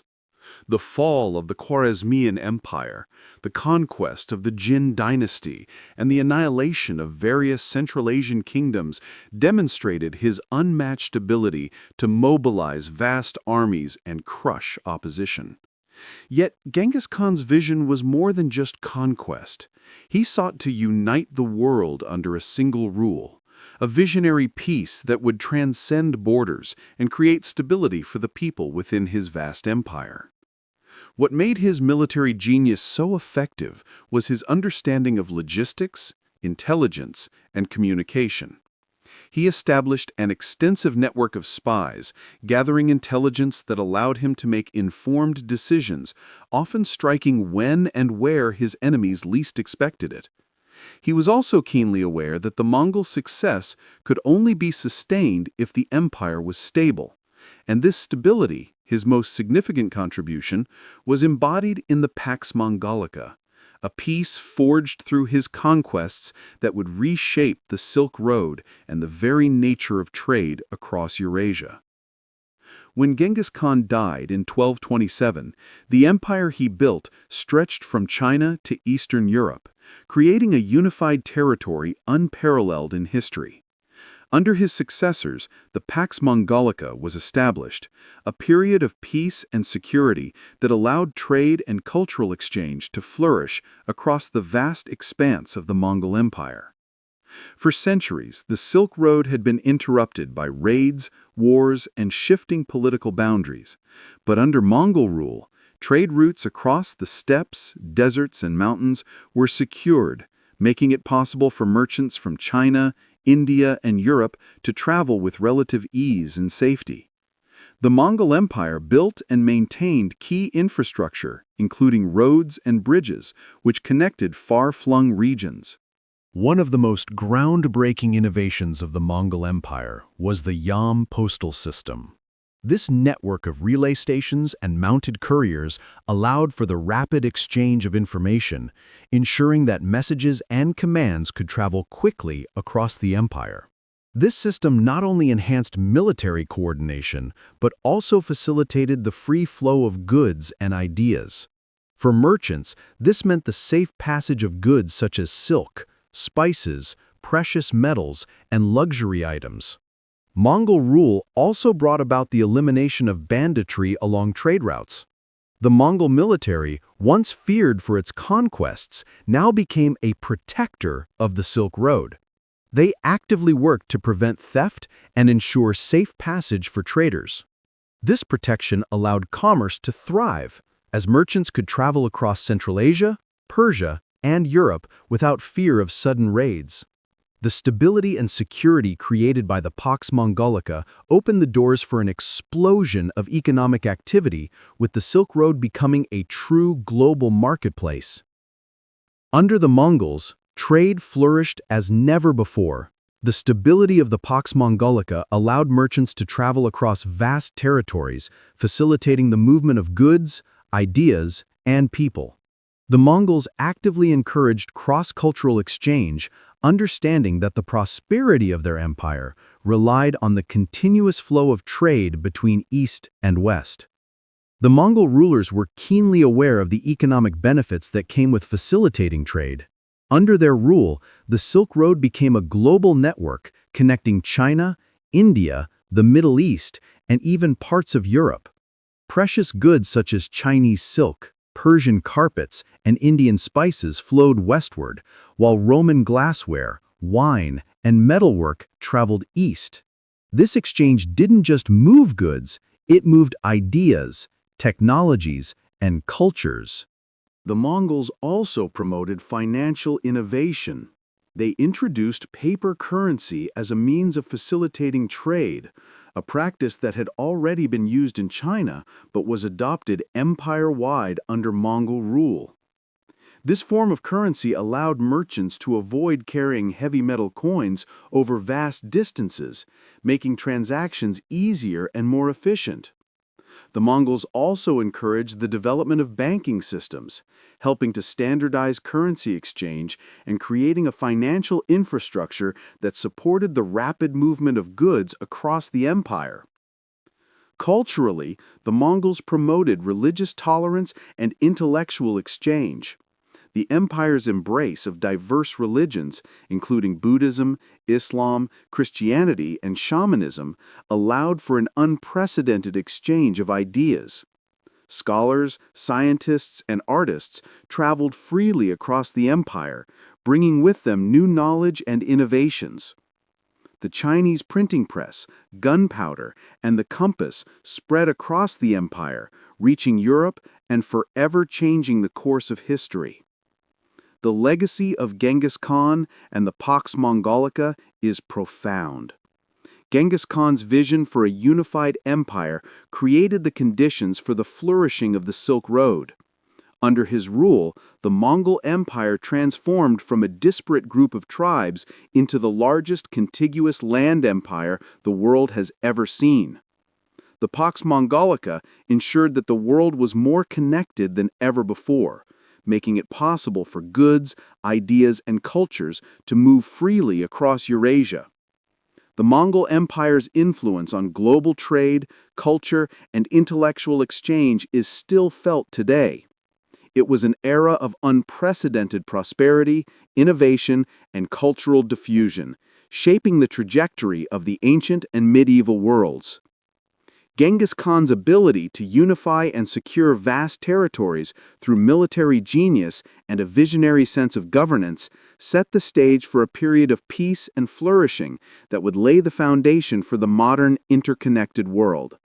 The fall of the Khwarezmian Empire, the conquest of the Jin Dynasty, and the annihilation of various Central Asian kingdoms demonstrated his unmatched ability to mobilize vast armies and crush opposition. Yet Genghis Khan's vision was more than just conquest. He sought to unite the world under a single rule, a visionary peace that would transcend borders and create stability for the people within his vast empire. What made his military genius so effective was his understanding of logistics, intelligence, and communication. He established an extensive network of spies, gathering intelligence that allowed him to make informed decisions, often striking when and where his enemies least expected it. He was also keenly aware that the Mongol success could only be sustained if the empire was stable, and this stability, his most significant contribution, was embodied in the Pax Mongolica, a peace forged through his conquests that would reshape the Silk Road and the very nature of trade across Eurasia. When Genghis Khan died in 1227, the empire he built stretched from China to Eastern Europe, creating a unified territory unparalleled in history. Under his successors, the Pax Mongolica was established, a period of peace and security that allowed trade and cultural exchange to flourish across the vast expanse of the Mongol Empire. For centuries, the Silk Road had been interrupted by raids, wars, and shifting political boundaries, but under Mongol rule, trade routes across the steppes, deserts, and mountains were secured, making it possible for merchants from China, India, and Europe to travel with relative ease and safety. The Mongol Empire built and maintained key infrastructure, including roads and bridges, which connected far-flung regions. One of the most groundbreaking innovations of the Mongol Empire was the Yam postal system. This network of relay stations and mounted couriers allowed for the rapid exchange of information, ensuring that messages and commands could travel quickly across the empire. This system not only enhanced military coordination, but also facilitated the free flow of goods and ideas. For merchants, this meant the safe passage of goods such as silk, spices, precious metals, and luxury items. Mongol rule also brought about the elimination of banditry along trade routes. The Mongol military, once feared for its conquests, now became a protector of the Silk Road. They actively worked to prevent theft and ensure safe passage for traders. This protection allowed commerce to thrive, as merchants could travel across Central Asia, Persia, and Europe without fear of sudden raids. The stability and security created by the Pax Mongolica opened the doors for an explosion of economic activity, with the Silk Road becoming a true global marketplace. Under the Mongols, trade flourished as never before. The stability of the Pax Mongolica allowed merchants to travel across vast territories, facilitating the movement of goods, ideas, and people. The Mongols actively encouraged cross-cultural exchange, understanding that the prosperity of their empire relied on the continuous flow of trade between East and West. The Mongol rulers were keenly aware of the economic benefits that came with facilitating trade. Under their rule, the Silk Road became a global network connecting China, India, the Middle East, and even parts of Europe. Precious goods such as Chinese silk, Persian carpets, and Indian spices flowed westward, while Roman glassware, wine, and metalwork traveled east. This exchange didn't just move goods, it moved ideas, technologies, and cultures. The Mongols also promoted financial innovation. They introduced paper currency as a means of facilitating trade, a practice that had already been used in China but was adopted empire-wide under Mongol rule. This form of currency allowed merchants to avoid carrying heavy metal coins over vast distances, making transactions easier and more efficient. The Mongols also encouraged the development of banking systems, helping to standardize currency exchange and creating a financial infrastructure that supported the rapid movement of goods across the empire. Culturally, the Mongols promoted religious tolerance and intellectual exchange. The empire's embrace of diverse religions, including Buddhism, Islam, Christianity, and shamanism, allowed for an unprecedented exchange of ideas. Scholars, scientists, and artists traveled freely across the empire, bringing with them new knowledge and innovations. The Chinese printing press, gunpowder, and the compass spread across the empire, reaching Europe and forever changing the course of history. The legacy of Genghis Khan and the Pax Mongolica is profound. Genghis Khan's vision for a unified empire created the conditions for the flourishing of the Silk Road. Under his rule, the Mongol Empire transformed from a disparate group of tribes into the largest contiguous land empire the world has ever seen. The Pax Mongolica ensured that the world was more connected than ever before, making it possible for goods, ideas, and cultures to move freely across Eurasia. The Mongol Empire's influence on global trade, culture, and intellectual exchange is still felt today. It was an era of unprecedented prosperity, innovation, and cultural diffusion, shaping the trajectory of the ancient and medieval worlds. Genghis Khan's ability to unify and secure vast territories through military genius and a visionary sense of governance set the stage for a period of peace and flourishing that would lay the foundation for the modern interconnected world.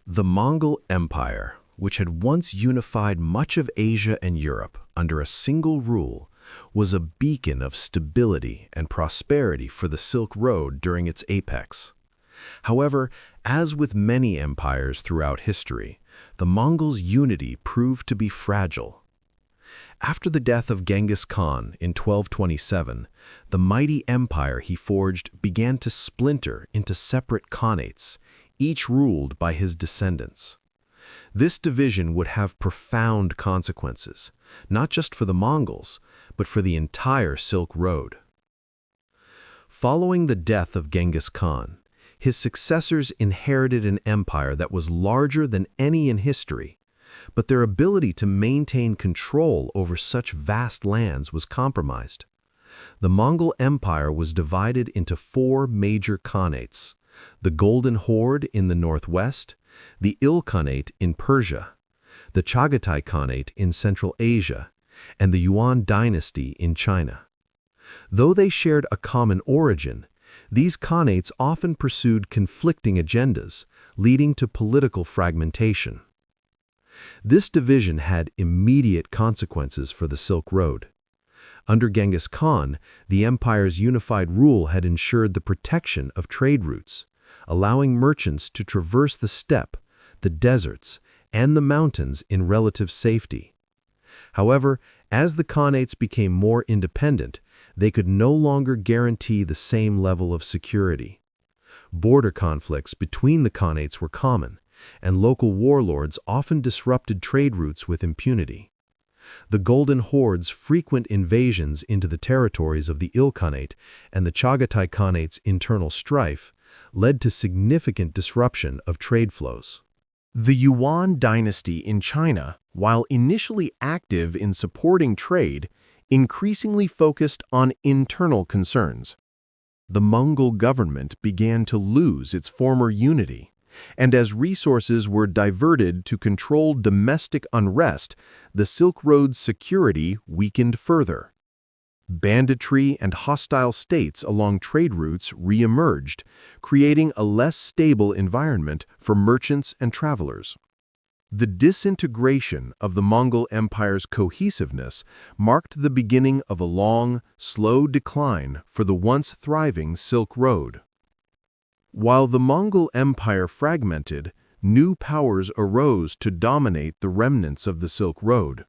The Mongol Empire, which had once unified much of Asia and Europe under a single rule, was a beacon of stability and prosperity for the Silk Road during its apex. However, as with many empires throughout history, the Mongols' unity proved to be fragile. After the death of Genghis Khan in 1227, the mighty empire he forged began to splinter into separate khanates, each ruled by his descendants. This division would have profound consequences, not just for the Mongols, but for the entire Silk Road. Following the death of Genghis Khan, his successors inherited an empire that was larger than any in history, but their ability to maintain control over such vast lands was compromised. The Mongol Empire was divided into 4 major khanates: the Golden Horde in the northwest, the Ilkhanate in Persia, the Chagatai Khanate in Central Asia, and the Han Dynasty in China. Though they shared a common origin, these khanates often pursued conflicting agendas, leading to political fragmentation. This division had immediate consequences for the Silk Road. Under Genghis Khan, the empire's unified rule had ensured the protection of trade routes, allowing merchants to traverse the steppe, the deserts, and the mountains in relative safety. However, as the khanates became more independent, they could no longer guarantee the same level of security. Border conflicts between the khanates were common, and local warlords often disrupted trade routes with impunity. The Golden Horde's frequent invasions into the territories of the Ilkhanate and the Chagatai Khanate's internal strife led to significant disruption of trade flows. The Yuan dynasty in China, while initially active in supporting trade, increasingly focused on internal concerns. The Mongol government began to lose its former unity, and as resources were diverted to control domestic unrest, the Silk Road's security weakened further. Banditry and hostile states along trade routes re-emerged, creating a less stable environment for merchants and travelers. The disintegration of the Mongol Empire's cohesiveness marked the beginning of a long, slow decline for the once thriving Silk Road. While the Mongol Empire fragmented, new powers arose to dominate the remnants of the Silk Road.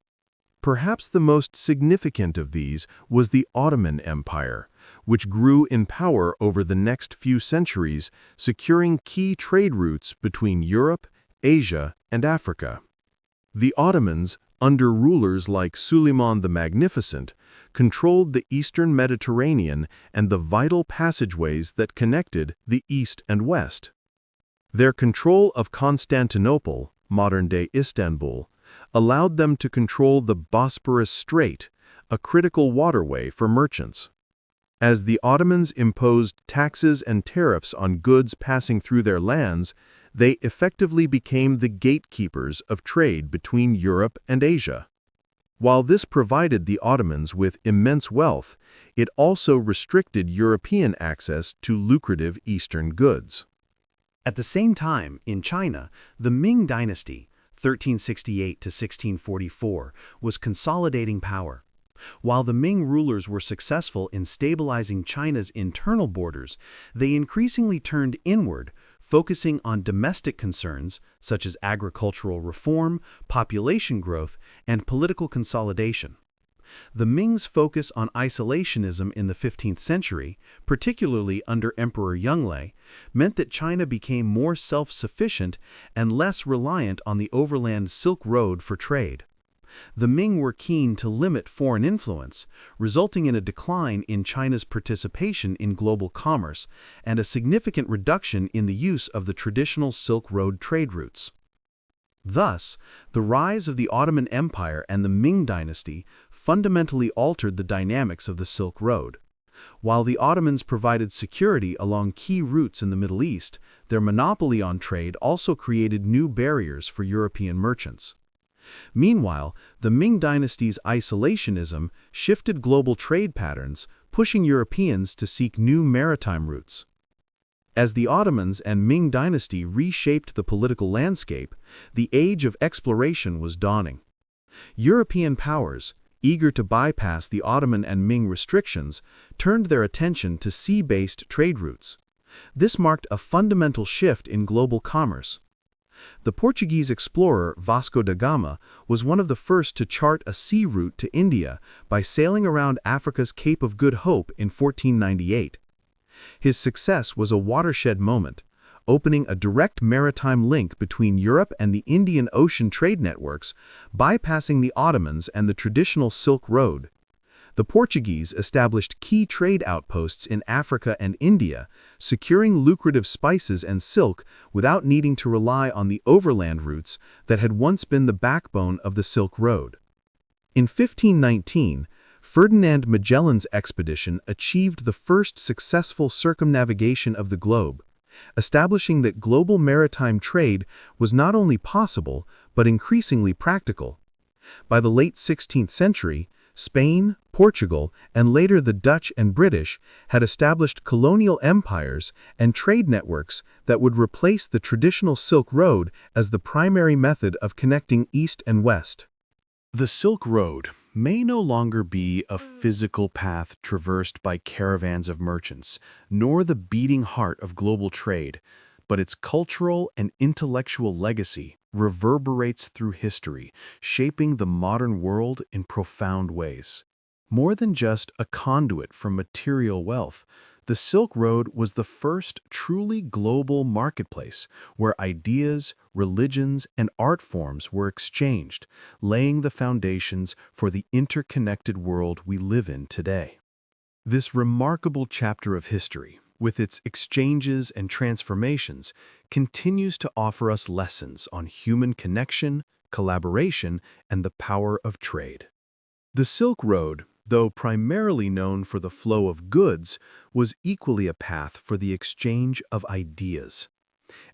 Perhaps the most significant of these was the Ottoman Empire, which grew in power over the next few centuries, securing key trade routes between Europe, Asia, and Africa. The Ottomans, under rulers like Suleiman the Magnificent, controlled the eastern Mediterranean and the vital passageways that connected the East and West. Their control of Constantinople, modern-day Istanbul, allowed them to control the Bosporus Strait, a critical waterway for merchants. As the Ottomans imposed taxes and tariffs on goods passing through their lands, they effectively became the gatekeepers of trade between Europe and Asia. While this provided the Ottomans with immense wealth, it also restricted European access to lucrative Eastern goods. At the same time, in China, the Ming Dynasty, 1368 to 1644, was consolidating power. While the Ming rulers were successful in stabilizing China's internal borders, they increasingly turned inward, focusing on domestic concerns such as agricultural reform, population growth, and political consolidation. The Ming's focus on isolationism in the 15th century, particularly under Emperor Yongle, meant that China became more self-sufficient and less reliant on the overland Silk Road for trade. The Ming were keen to limit foreign influence, resulting in a decline in China's participation in global commerce and a significant reduction in the use of the traditional Silk Road trade routes. Thus, the rise of the Ottoman Empire and the Ming Dynasty fundamentally altered the dynamics of the Silk Road. While the Ottomans provided security along key routes in the Middle East, their monopoly on trade also created new barriers for European merchants. Meanwhile, the Ming Dynasty's isolationism shifted global trade patterns, pushing Europeans to seek new maritime routes. As the Ottomans and Ming Dynasty reshaped the political landscape, the age of exploration was dawning. European powers, eager to bypass the Ottoman and Ming restrictions, turned their attention to sea-based trade routes. This marked a fundamental shift in global commerce. The Portuguese explorer Vasco da Gama was one of the first to chart a sea route to India by sailing around Africa's Cape of Good Hope in 1498. His success was a watershed moment, opening a direct maritime link between Europe and the Indian Ocean trade networks, bypassing the Ottomans and the traditional Silk Road. The Portuguese established key trade outposts in Africa and India, securing lucrative spices and silk without needing to rely on the overland routes that had once been the backbone of the Silk Road. In 1519, Ferdinand Magellan's expedition achieved the first successful circumnavigation of the globe, establishing that global maritime trade was not only possible, but increasingly practical. By the late 16th century, Spain, Portugal, and later the Dutch and British had established colonial empires and trade networks that would replace the traditional Silk Road as the primary method of connecting East and West. The Silk Road may no longer be a physical path traversed by caravans of merchants, nor the beating heart of global trade, but its cultural and intellectual legacy reverberates through history, shaping the modern world in profound ways. More than just a conduit for material wealth, the Silk Road was the first truly global marketplace where ideas, religions, and art forms were exchanged, laying the foundations for the interconnected world we live in today. This remarkable chapter of history, with its exchanges and transformations, continues to offer us lessons on human connection, collaboration, and the power of trade. The Silk Road, though primarily known for the flow of goods, was equally a path for the exchange of ideas.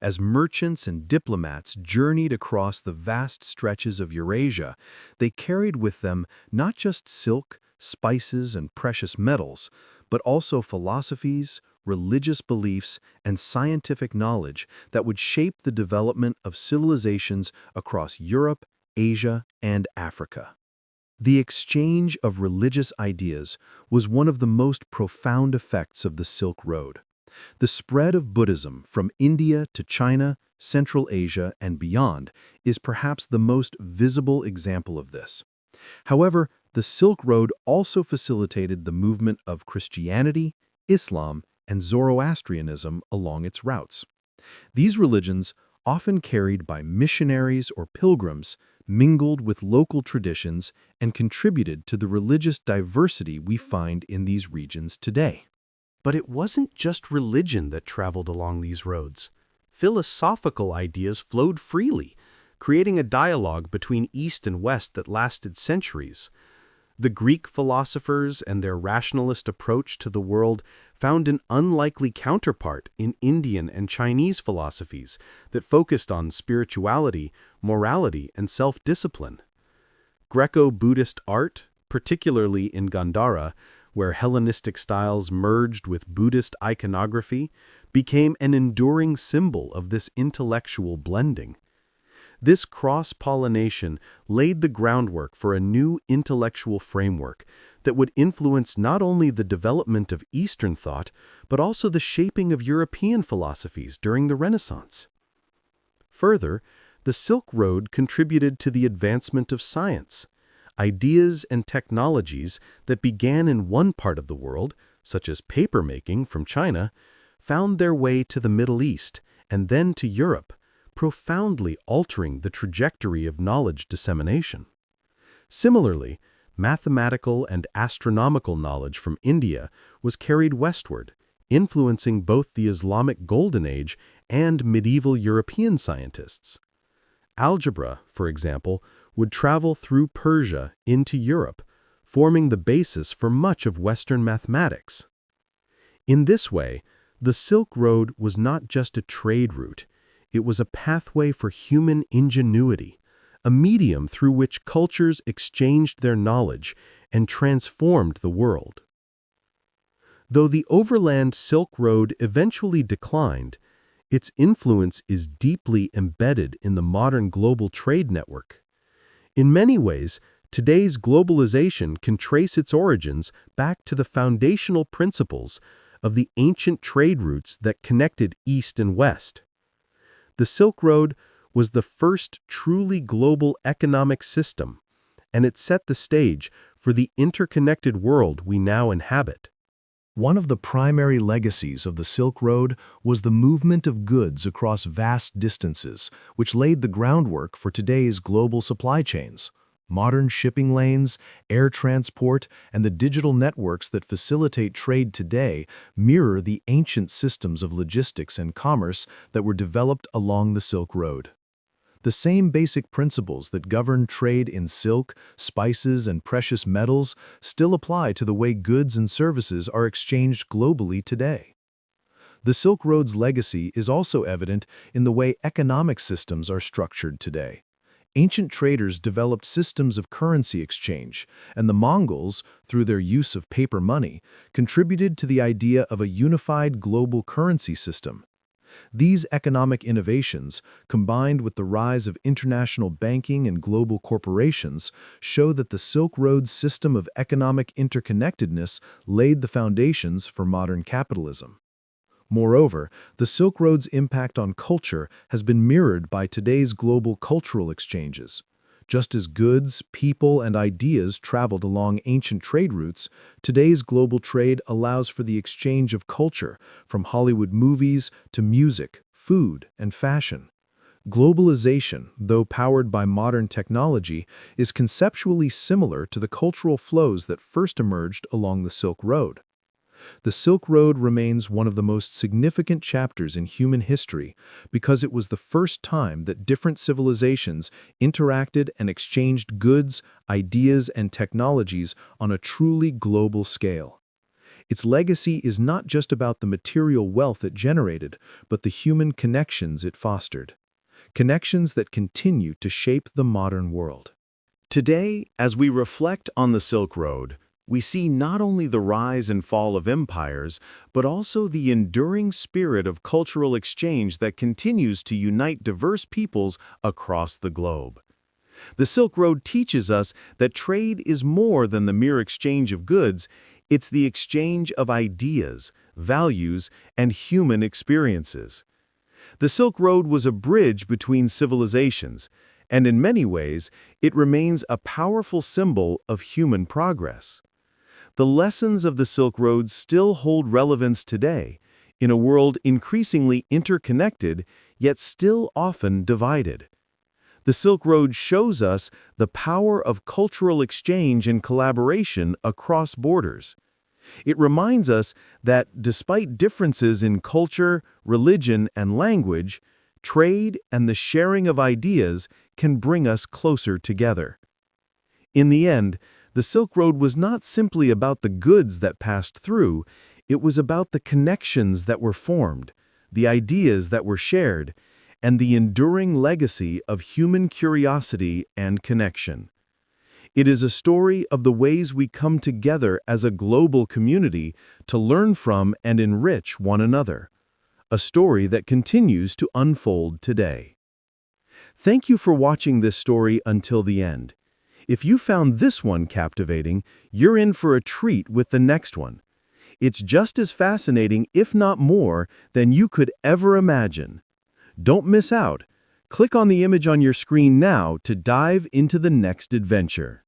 As merchants and diplomats journeyed across the vast stretches of Eurasia, they carried with them not just silk, spices, and precious metals, but also philosophies, religious beliefs, and scientific knowledge that would shape the development of civilizations across Europe, Asia, and Africa. The exchange of religious ideas was one of the most profound effects of the Silk Road. The spread of Buddhism from India to China, Central Asia, and beyond is perhaps the most visible example of this. However, the Silk Road also facilitated the movement of Christianity, Islam, and Zoroastrianism along its routes. These religions, often carried by missionaries or pilgrims, mingled with local traditions and contributed to the religious diversity we find in these regions today. But it wasn't just religion that traveled along these roads. Philosophical ideas flowed freely, creating a dialogue between East and West that lasted centuries. The Greek philosophers and their rationalist approach to the world found an unlikely counterpart in Indian and Chinese philosophies that focused on spirituality, morality, and self-discipline. Greco-Buddhist art, particularly in Gandhara, where Hellenistic styles merged with Buddhist iconography, became an enduring symbol of this intellectual blending. This cross-pollination laid the groundwork for a new intellectual framework that would influence not only the development of Eastern thought, but also the shaping of European philosophies during the Renaissance. Further, the Silk Road contributed to the advancement of science. Ideas and technologies that began in one part of the world, such as papermaking from China, found their way to the Middle East and then to Europe, profoundly altering the trajectory of knowledge dissemination. Similarly, mathematical and astronomical knowledge from India was carried westward, influencing both the Islamic Golden Age and medieval European scientists. Algebra, for example, would travel through Persia into Europe, forming the basis for much of Western mathematics. In this way, the Silk Road was not just a trade route, it was a pathway for human ingenuity, a medium through which cultures exchanged their knowledge and transformed the world. Though the overland Silk Road eventually declined, its influence is deeply embedded in the modern global trade network. In many ways, today's globalization can trace its origins back to the foundational principles of the ancient trade routes that connected East and West. The Silk Road was the first truly global economic system, and it set the stage for the interconnected world we now inhabit. One of the primary legacies of the Silk Road was the movement of goods across vast distances, which laid the groundwork for today's global supply chains. Modern shipping lanes, air transport, and the digital networks that facilitate trade today mirror the ancient systems of logistics and commerce that were developed along the Silk Road. The same basic principles that govern trade in silk, spices, and precious metals still apply to the way goods and services are exchanged globally today. The Silk Road's legacy is also evident in the way economic systems are structured today. Ancient traders developed systems of currency exchange, and the Mongols, through their use of paper money, contributed to the idea of a unified global currency system. These economic innovations, combined with the rise of international banking and global corporations, show that the Silk Road's system of economic interconnectedness laid the foundations for modern capitalism. Moreover, the Silk Road's impact on culture has been mirrored by today's global cultural exchanges. Just as goods, people, and ideas traveled along ancient trade routes, today's global trade allows for the exchange of culture, from Hollywood movies to music, food, and fashion. Globalization, though powered by modern technology, is conceptually similar to the cultural flows that first emerged along the Silk Road. The Silk Road remains one of the most significant chapters in human history because it was the first time that different civilizations interacted and exchanged goods, ideas, and technologies on a truly global scale. Its legacy is not just about the material wealth it generated, but the human connections it fostered. Connections that continue to shape the modern world. Today, as we reflect on the Silk Road, we see not only the rise and fall of empires, but also the enduring spirit of cultural exchange that continues to unite diverse peoples across the globe. The Silk Road teaches us that trade is more than the mere exchange of goods, it's the exchange of ideas, values, and human experiences. The Silk Road was a bridge between civilizations, and in many ways, it remains a powerful symbol of human progress. The lessons of the Silk Road still hold relevance today, in a world increasingly interconnected, yet still often divided. The Silk Road shows us the power of cultural exchange and collaboration across borders. It reminds us that despite differences in culture, religion, and language, trade and the sharing of ideas can bring us closer together. In the end, the Silk Road was not simply about the goods that passed through, it was about the connections that were formed, the ideas that were shared, and the enduring legacy of human curiosity and connection. It is a story of the ways we come together as a global community to learn from and enrich one another. A story that continues to unfold today. Thank you for watching this story until the end. If you found this one captivating, you're in for a treat with the next one. It's just as fascinating, if not more, than you could ever imagine. Don't miss out. Click on the image on your screen now to dive into the next adventure.